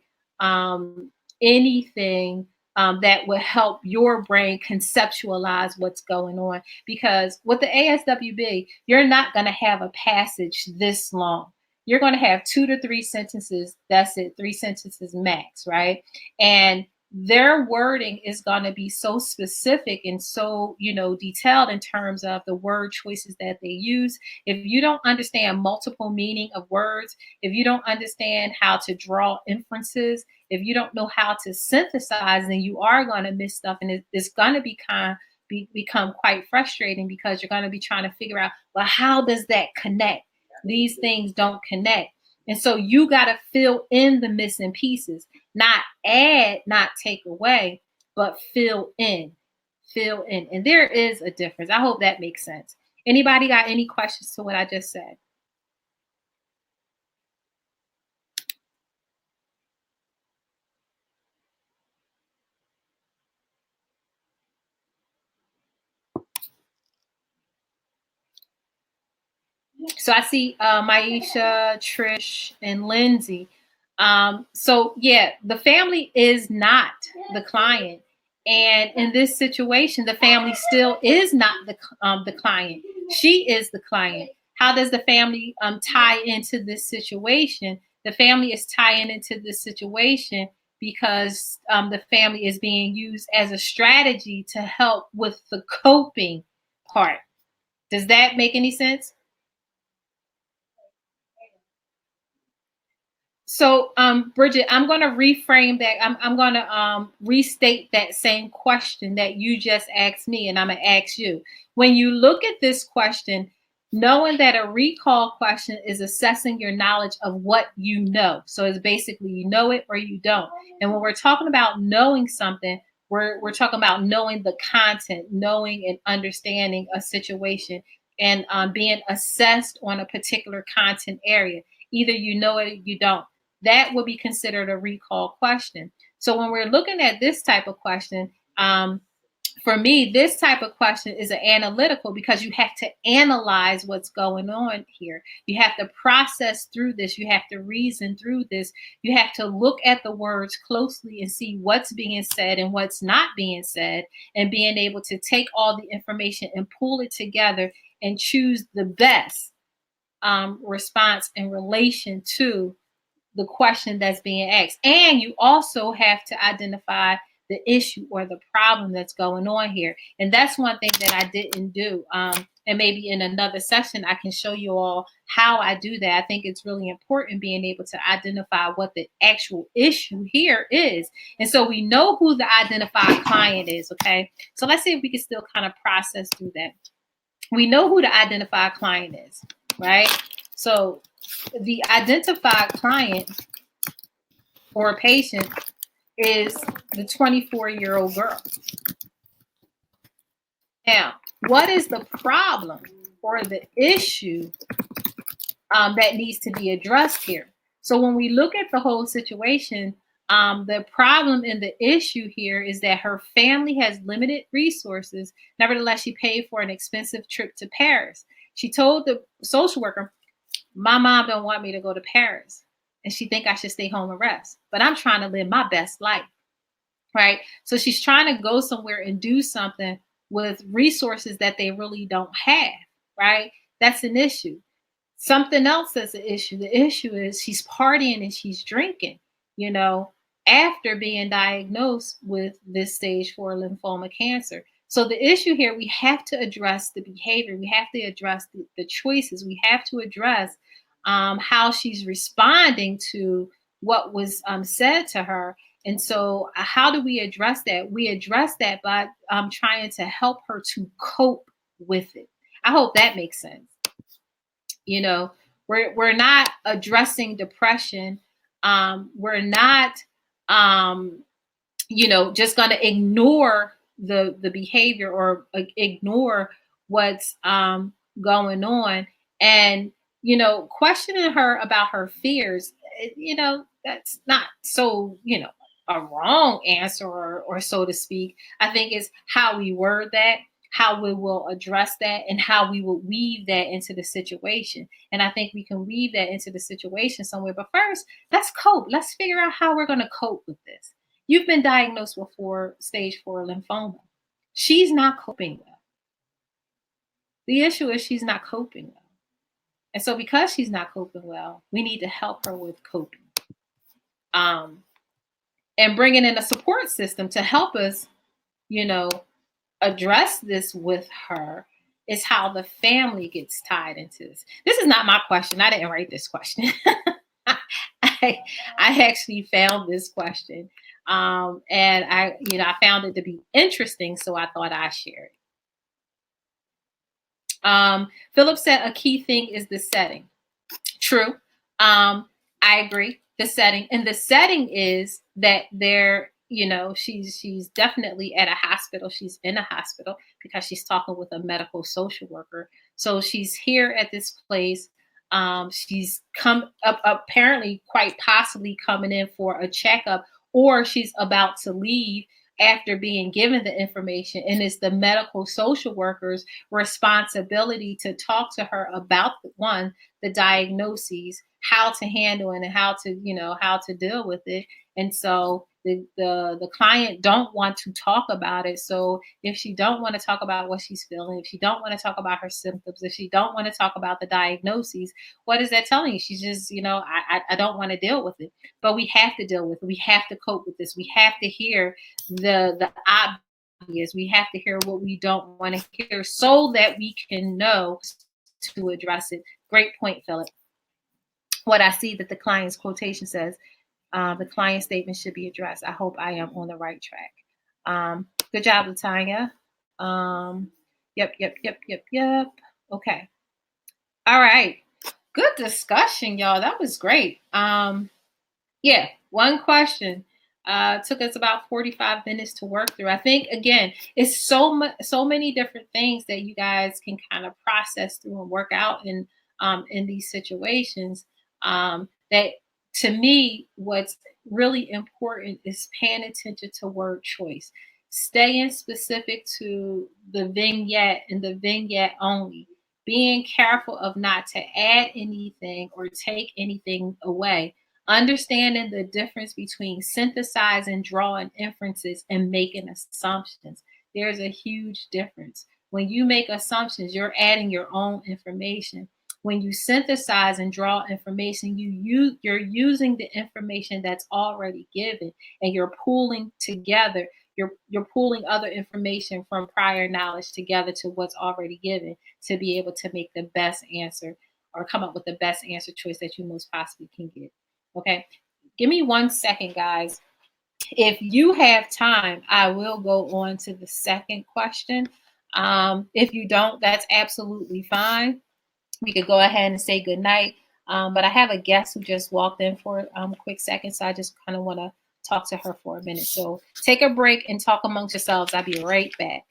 anything that would help your brain conceptualize what's going on. Because with the ASWB, you're not going to have a passage this long. You're going to have 2 to 3 sentences. That's it, 3 sentences max, right? And their wording is going to be so specific and so, detailed in terms of the word choices that they use. If you don't understand multiple meaning of words, if you don't understand how to draw inferences, if you don't know how to synthesize, then you are going to miss stuff. And it's going to become quite frustrating because you're going to be trying to figure out, well, how does that connect? These things don't connect. And so you got to fill in the missing pieces, not add, not take away, but fill in. And there is a difference. I hope that makes sense. Anybody got any questions to what I just said? So I see Maisha, Trish, and Lindsay. So yeah, the family is not the client, and in this situation, the family still is not the client. She is the client. How does the family tie into this situation? The family is tying into this situation because the family is being used as a strategy to help with the coping part. Does that make any sense? So, Bridget, I'm going to reframe that. I'm going to restate that same question that you just asked me, and I'm going to ask you. When you look at this question, knowing that a recall question is assessing your knowledge of what you know. So it's basically you know it or you don't. And when we're talking about knowing something, We're talking about knowing the content, knowing and understanding a situation, and being assessed on a particular content area. Either you know it or you don't. That would be considered a recall question. So when we're looking at this type of question, for me, this type of question is an analytical, because you have to analyze what's going on here. You have to process through this. You have to reason through this. You have to look at the words closely and see what's being said and what's not being said, and being able to take all the information and pull it together and choose the best response in relation to the question that's being asked. And you also have to identify the issue or the problem that's going on here. And that's one thing that I didn't do. And maybe in another session, I can show you all how I do that. I think it's really important being able to identify what the actual issue here is. And so we know who the identified client is, okay? So let's see if we can still kind of process through that. We know who the identified client is, right? So the identified client or patient is the 24-year-old girl. Now, what is the problem or the issue that needs to be addressed here? So when we look at the whole situation, the problem and the issue here is that her family has limited resources. Nevertheless, she paid for an expensive trip to Paris. She told the social worker, "My mom don't want me to go to Paris, and she think I should stay home and rest. But I'm trying to live my best life," right? So she's trying to go somewhere and do something with resources that they really don't have, right? That's an issue. Something else that's an issue. The issue is she's partying and she's drinking, you know, after being diagnosed with this stage 4 lymphoma cancer. So the issue here, we have to address the behavior. We have to address the choices. We have to address how she's responding to what was said to her. And so how do we address that? We address that by trying to help her to cope with it. I hope that makes sense. You know, we're not addressing depression. We're not just going to ignore the behavior or ignore what's going on. And questioning her about her fears, that's not so a wrong answer, or so to speak. I think it's how we word that, how we will address that, and how we will weave that into the situation. And I think we can weave that into the situation somewhere. But first, let's cope. Let's figure out how we're going to cope with this. You've been diagnosed with stage 4 lymphoma. She's not coping well. The issue is she's not coping well. And so because she's not coping well, we need to help her with coping. And bringing in a support system to help us, address this with her is how the family gets tied into this. This is not my question. I didn't write this question. I actually found this question. And I found it to be interesting, so I thought I'd share it. Philip said a key thing is the setting. True. I agree. The setting. And the setting is that she's definitely at a hospital. She's in a hospital because she's talking with a medical social worker. So she's here at this place. She's come up, apparently quite possibly coming in for a checkup, or she's about to leave after being given the information. And it's the medical social worker's responsibility to talk to her about the diagnoses, how to handle it, and how to deal with it. And so the client don't want to talk about it. So if she don't want to talk about what she's feeling, if she don't want to talk about her symptoms, if she don't want to talk about the diagnoses, what is that telling you? She's just, I don't want to deal with it. But we have to deal with it. We have to cope with this. We have to hear the obvious. We have to hear what we don't want to hear so that we can know to address it. Great point, Philip. What I see that the client's quotation says, the client statement should be addressed. I hope I am on the right track. Good job, Latanya. Yep. Okay. All right. Good discussion, y'all. That was great. Yeah, one question. Took us about 45 minutes to work through. I think again, it's so many different things that you guys can kind of process through and work out in these situations. That to me, what's really important is paying attention to word choice, staying specific to the vignette and the vignette only, being careful of not to add anything or take anything away, understanding the difference between synthesizing, drawing inferences, and making assumptions. There's a huge difference. When you make assumptions, you're adding your own information. When you synthesize and draw information, you're using the information that's already given, and you're pulling together. You're pulling other information from prior knowledge together to what's already given to be able to make the best answer or come up with the best answer choice that you most possibly can get. Okay. Give me 1 second, guys. If you have time, I will go on to the second question. If you don't, that's absolutely fine. We could go ahead and say good night. But I have a guest who just walked in for a quick second, so I just kind of want to talk to her for a minute. So take a break and talk amongst yourselves. I'll be right back.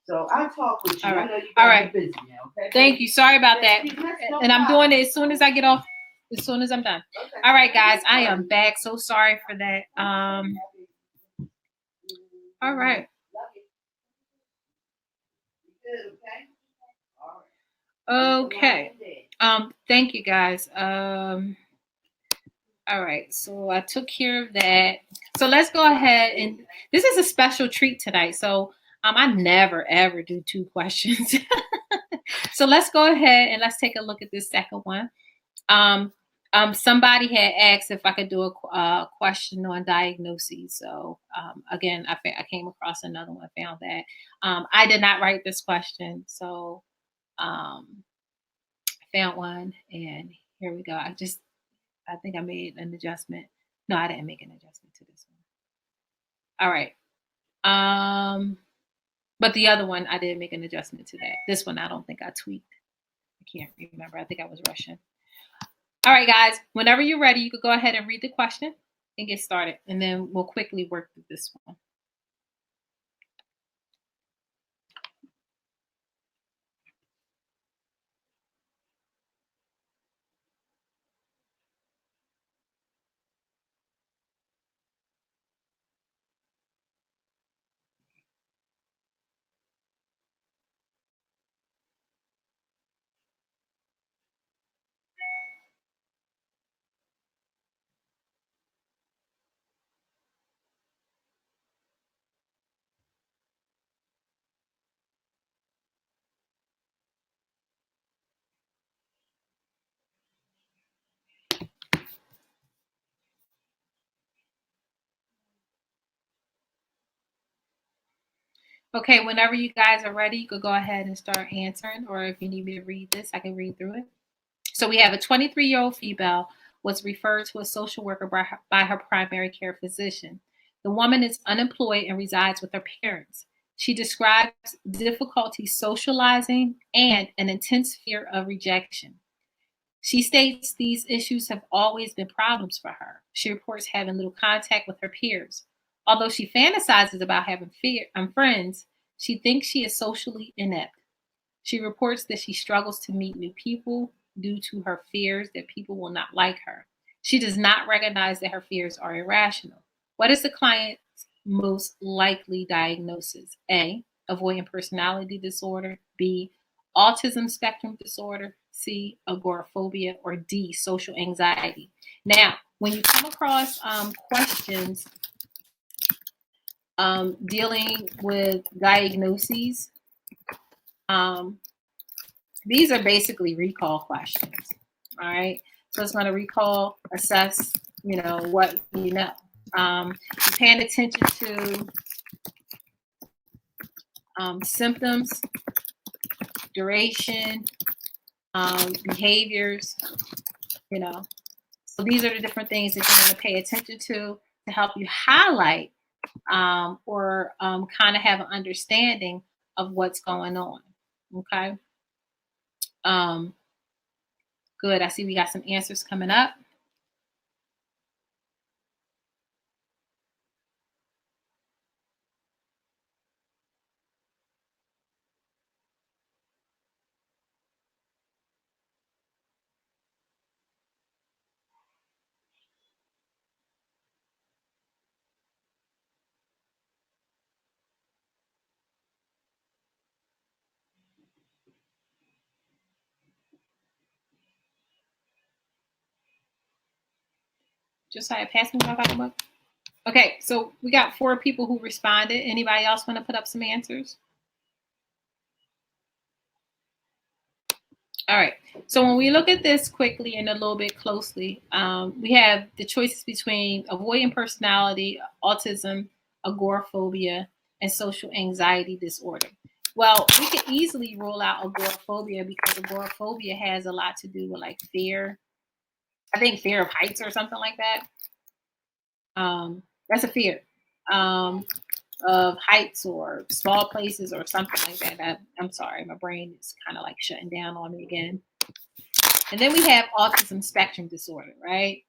So I'll talk with you. All right. I know you All gotta right. be busy now, okay? Thank you. Sorry about that. No And I'm problem. doing it as soon as I get off, as soon as I'm done. Okay. All right, guys. I am back. So sorry for that. All right. Love you. You good, okay? All right. Okay. Thank you guys. All right, so I took care of that. So let's go ahead, and this is a special treat tonight. So I never ever do 2 questions. So let's go ahead and let's take a look at this second one. Somebody had asked if I could do a question on diagnoses. So again, I came across another one, found that. I did not write this question, so I found one, and here we go. I think I made an adjustment. No, I didn't make an adjustment to this one. All right. But the other one, I did make an adjustment to that. This one, I don't think I tweaked. I can't remember. I think I was rushing. All right, guys. Whenever you're ready, you could go ahead and read the question and get started, and then we'll quickly work through this one. Okay, whenever you guys are ready, you could go ahead and start answering, or if you need me to read this, I can read through it. So we have a 23-year-old female was referred to a social worker by her primary care physician. The woman is unemployed and resides with her parents. She describes difficulty socializing and an intense fear of rejection. She states these issues have always been problems for her. She reports having little contact with her peers. Although she fantasizes about having friends, she thinks she is socially inept. She reports that she struggles to meet new people due to her fears that people will not like her. She does not recognize that her fears are irrational. What is the client's most likely diagnosis? A, avoidant personality disorder. B, autism spectrum disorder. C, agoraphobia. Or D, social anxiety. Now, when you come across questions dealing with diagnoses, these are basically recall questions. All right. So it's going to recall, assess, what you know. Paying attention to symptoms, duration, behaviors, So these are the different things that you're going to pay attention to help you highlight or kind of have an understanding of what's going on. Okay. Good. I see we got some answers coming up. Josiah, pass me my Bible book. Okay, so we got 4 people who responded. Anybody else want to put up some answers? All right. So when we look at this quickly and a little bit closely, we have the choices between avoidant personality, autism, agoraphobia, and social anxiety disorder. Well, we could easily rule out agoraphobia because agoraphobia has a lot to do with like fear. I think fear of heights or something like that. That's a fear of heights or small places or something like that. I'm sorry, my brain is kind of like shutting down on me again. And then we have autism spectrum disorder, right?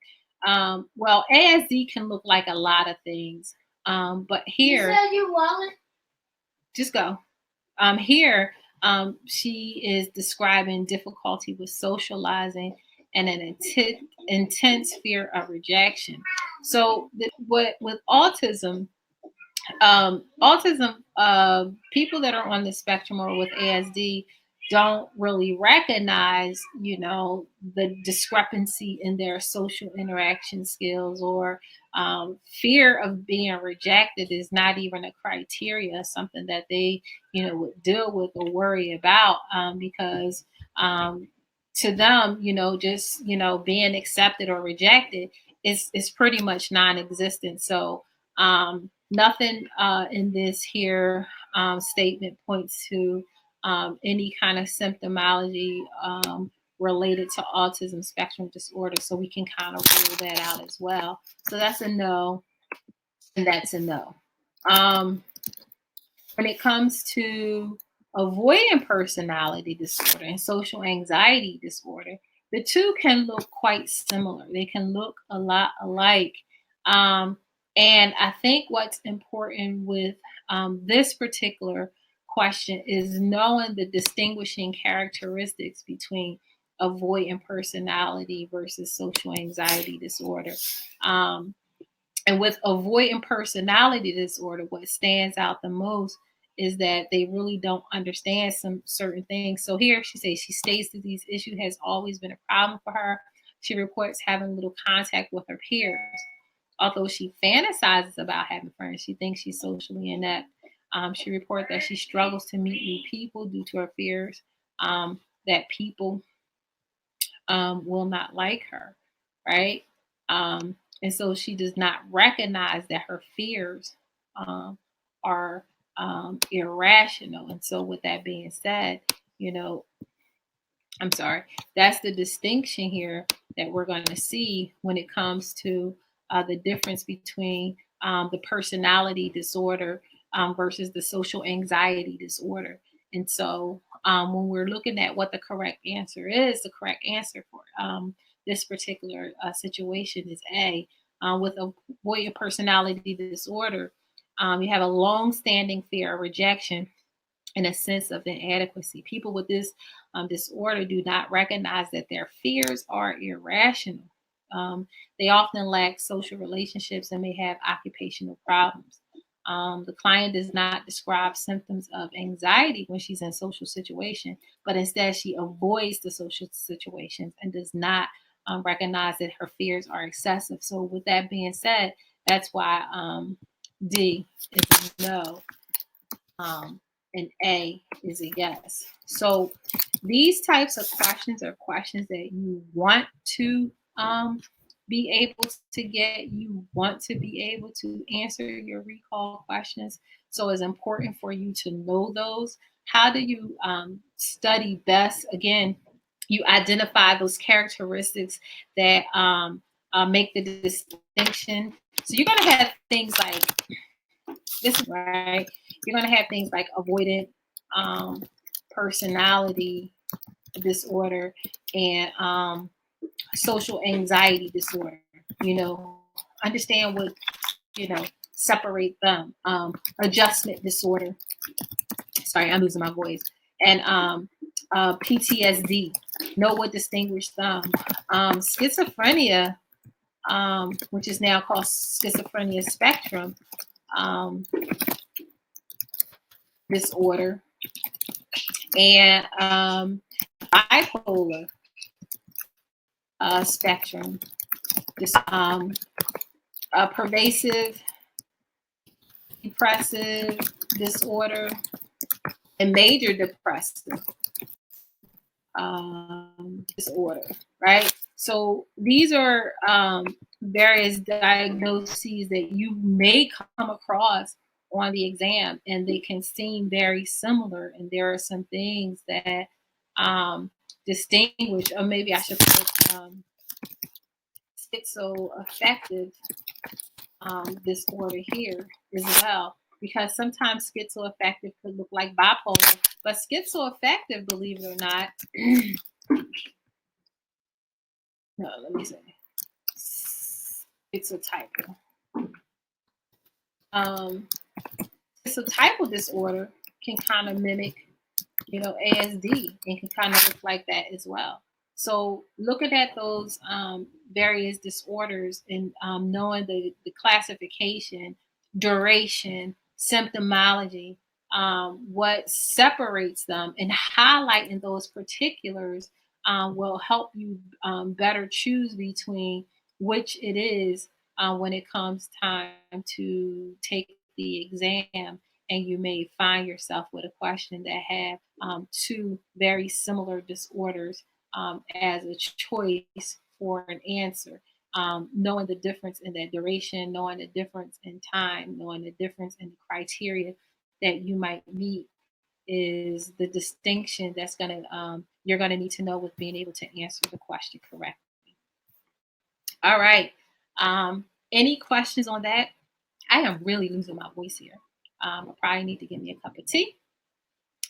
Well, ASD can look like a lot of things, but here, You said your wallet. just go. Here, she is describing difficulty with socializing and an intense fear of rejection. So, what with people that are on the spectrum or with ASD don't really recognize, the discrepancy in their social interaction skills, or fear of being rejected is not even a criteria, something that they, would deal with or worry about, because to them, just, being accepted or rejected is pretty much non-existent. So nothing in this here statement points to any kind of symptomology related to autism spectrum disorder. So we can kind of rule that out as well. So that's a no, and that's a no. When it comes to avoidant personality disorder and social anxiety disorder, the two can look quite similar. They can look a lot alike. Um, and I think what's important with this particular question is knowing the distinguishing characteristics between avoidant personality versus social anxiety disorder. Um, and with avoidant personality disorder, what stands out the most is that they really don't understand some certain things. So here she states that these issue has always been a problem for her. She reports having little contact with her peers. Although she fantasizes about having friends, she thinks she's socially inept. She reports that she struggles to meet new people due to her fears that people will not like her, right? And so she does not recognize that her fears are irrational. And so, with that being said, you know, I'm sorry, that's the distinction here that we're going to see when it comes to the difference between the personality disorder versus the social anxiety disorder. And so, when we're looking at what the correct answer is, the correct answer for this particular situation is A. With avoidant personality disorder, you have a long-standing fear of rejection and a sense of inadequacy. People with this disorder do not recognize that their fears are irrational. They often lack social relationships and may have occupational problems. The client does not describe symptoms of anxiety when she's in social situation, but instead she avoids the social situations and does not recognize that her fears are excessive. So, with that being said, that's why D is a no. And A is a yes. So these types of questions are questions that you want to be able to get. You want to be able to answer your recall questions. So it's important for you to know those. How do you study best? Again, you identify those characteristics that make the distinction. So you're going to have things like this, right? You're going to have things like avoidant personality disorder and social anxiety disorder. You know, understand what, separate them. Adjustment disorder. Sorry, I'm losing my voice. And PTSD. Know what distinguish them. Schizophrenia, which is now called schizophrenia spectrum disorder, and bipolar spectrum, this pervasive depressive disorder, and major depressive disorder, right? So these are various diagnoses that you may come across on the exam, and they can seem very similar. And there are some things that distinguish, or maybe I should put schizoaffective disorder here as well, because sometimes schizoaffective could look like bipolar, but schizoaffective, believe it or not, no, let me say, schizotypal. Schizotypal disorder can kind of mimic, ASD and can kind of look like that as well. So looking at those various disorders and knowing the classification, duration, symptomology, what separates them, and highlighting those particulars will help you better choose between which it is when it comes time to take the exam, and you may find yourself with a question that have two very similar disorders as a choice for an answer. Knowing the difference in that duration, knowing the difference in time, knowing the difference in the criteria that you might meet is the distinction that's going to you're going to need to know with being able to answer the question correctly. All right. Any questions on that? I am really losing my voice here. I probably need to get me a cup of tea.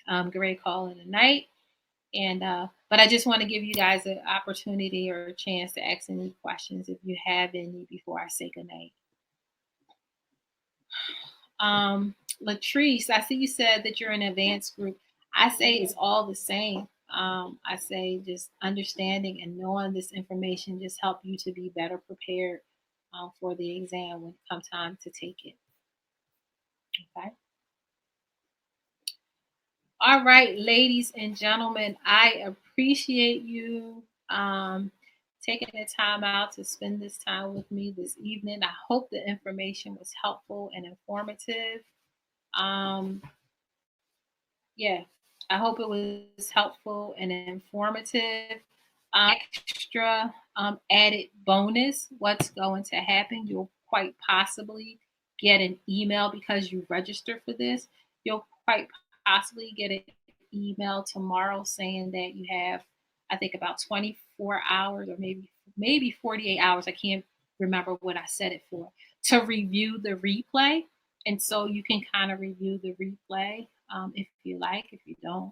Get ready to call it a night. And but I just want to give you guys an opportunity or a chance to ask any questions if you have any before I say goodnight. Latrice, I see you said that you're in an advanced group. I say it's all the same. I say just understanding and knowing this information just help you to be better prepared for the exam when it comes time to take it. Okay. All right, ladies and gentlemen, I appreciate you taking the time out to spend this time with me this evening. I hope the information was helpful and informative. Um, yeah, I hope it was helpful and informative. Extra added bonus, what's going to happen? You'll quite possibly get an email because you registered for this. You'll quite possibly get an email tomorrow saying that you have, I think, about 24 hours or maybe 48 hours. I can't remember what I said it for, to review the replay. And so you can kind of review the replay if you like. If you don't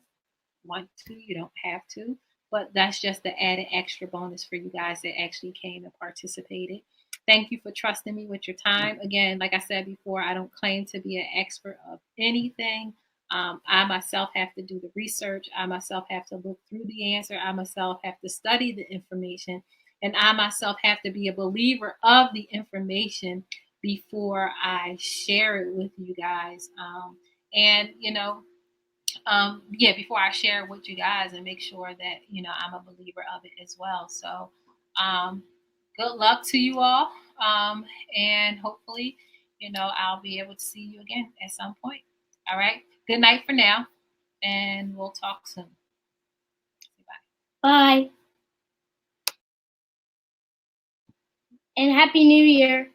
want to, you don't have to. But that's just the added extra bonus for you guys that actually came and participated. Thank you for trusting me with your time. Again, like I said before, I don't claim to be an expert of anything. I myself have to do the research. I myself have to look through the answer. I myself have to study the information. And I myself have to be a believer of the information before I share it with you guys. And, yeah, before I share it with you guys and make sure that, I'm a believer of it as well. So, um, good luck to you all. And hopefully, I'll be able to see you again at some point. All right. Good night for now. And we'll talk soon. Bye. And Happy New Year.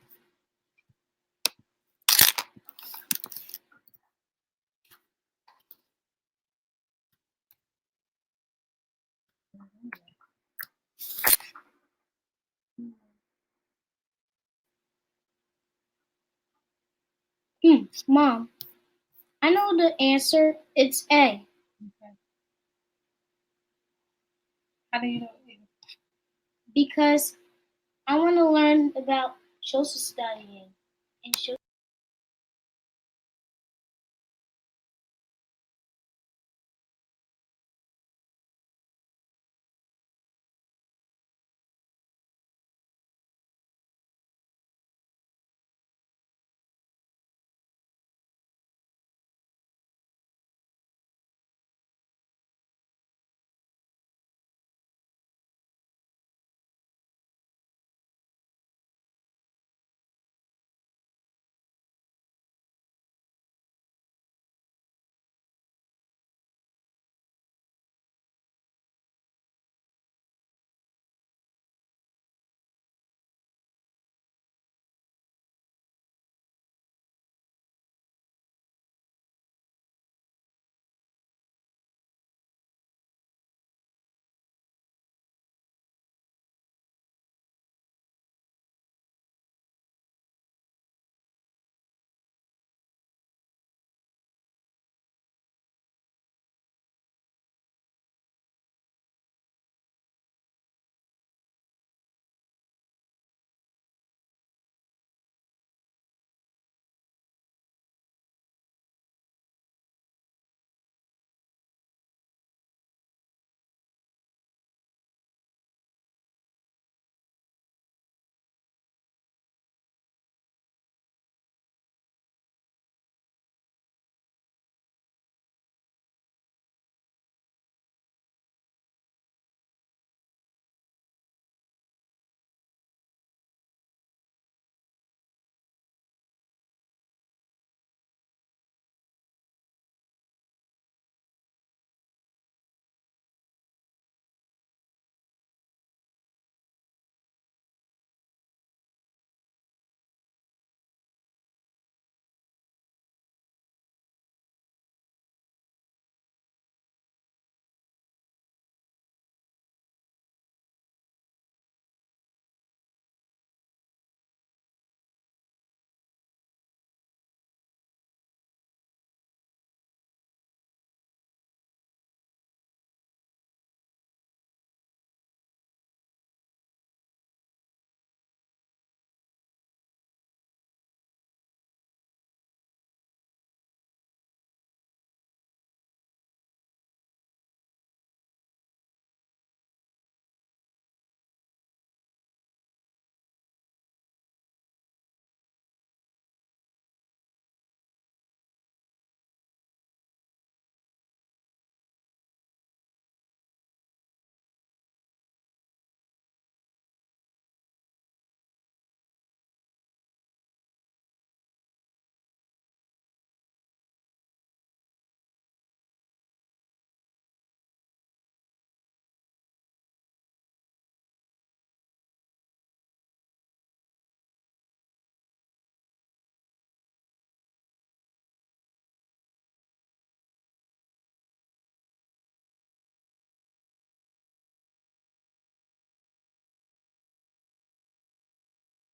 Mom, I know the answer. It's A. Okay. How do you know? Because I want to learn about social studying and social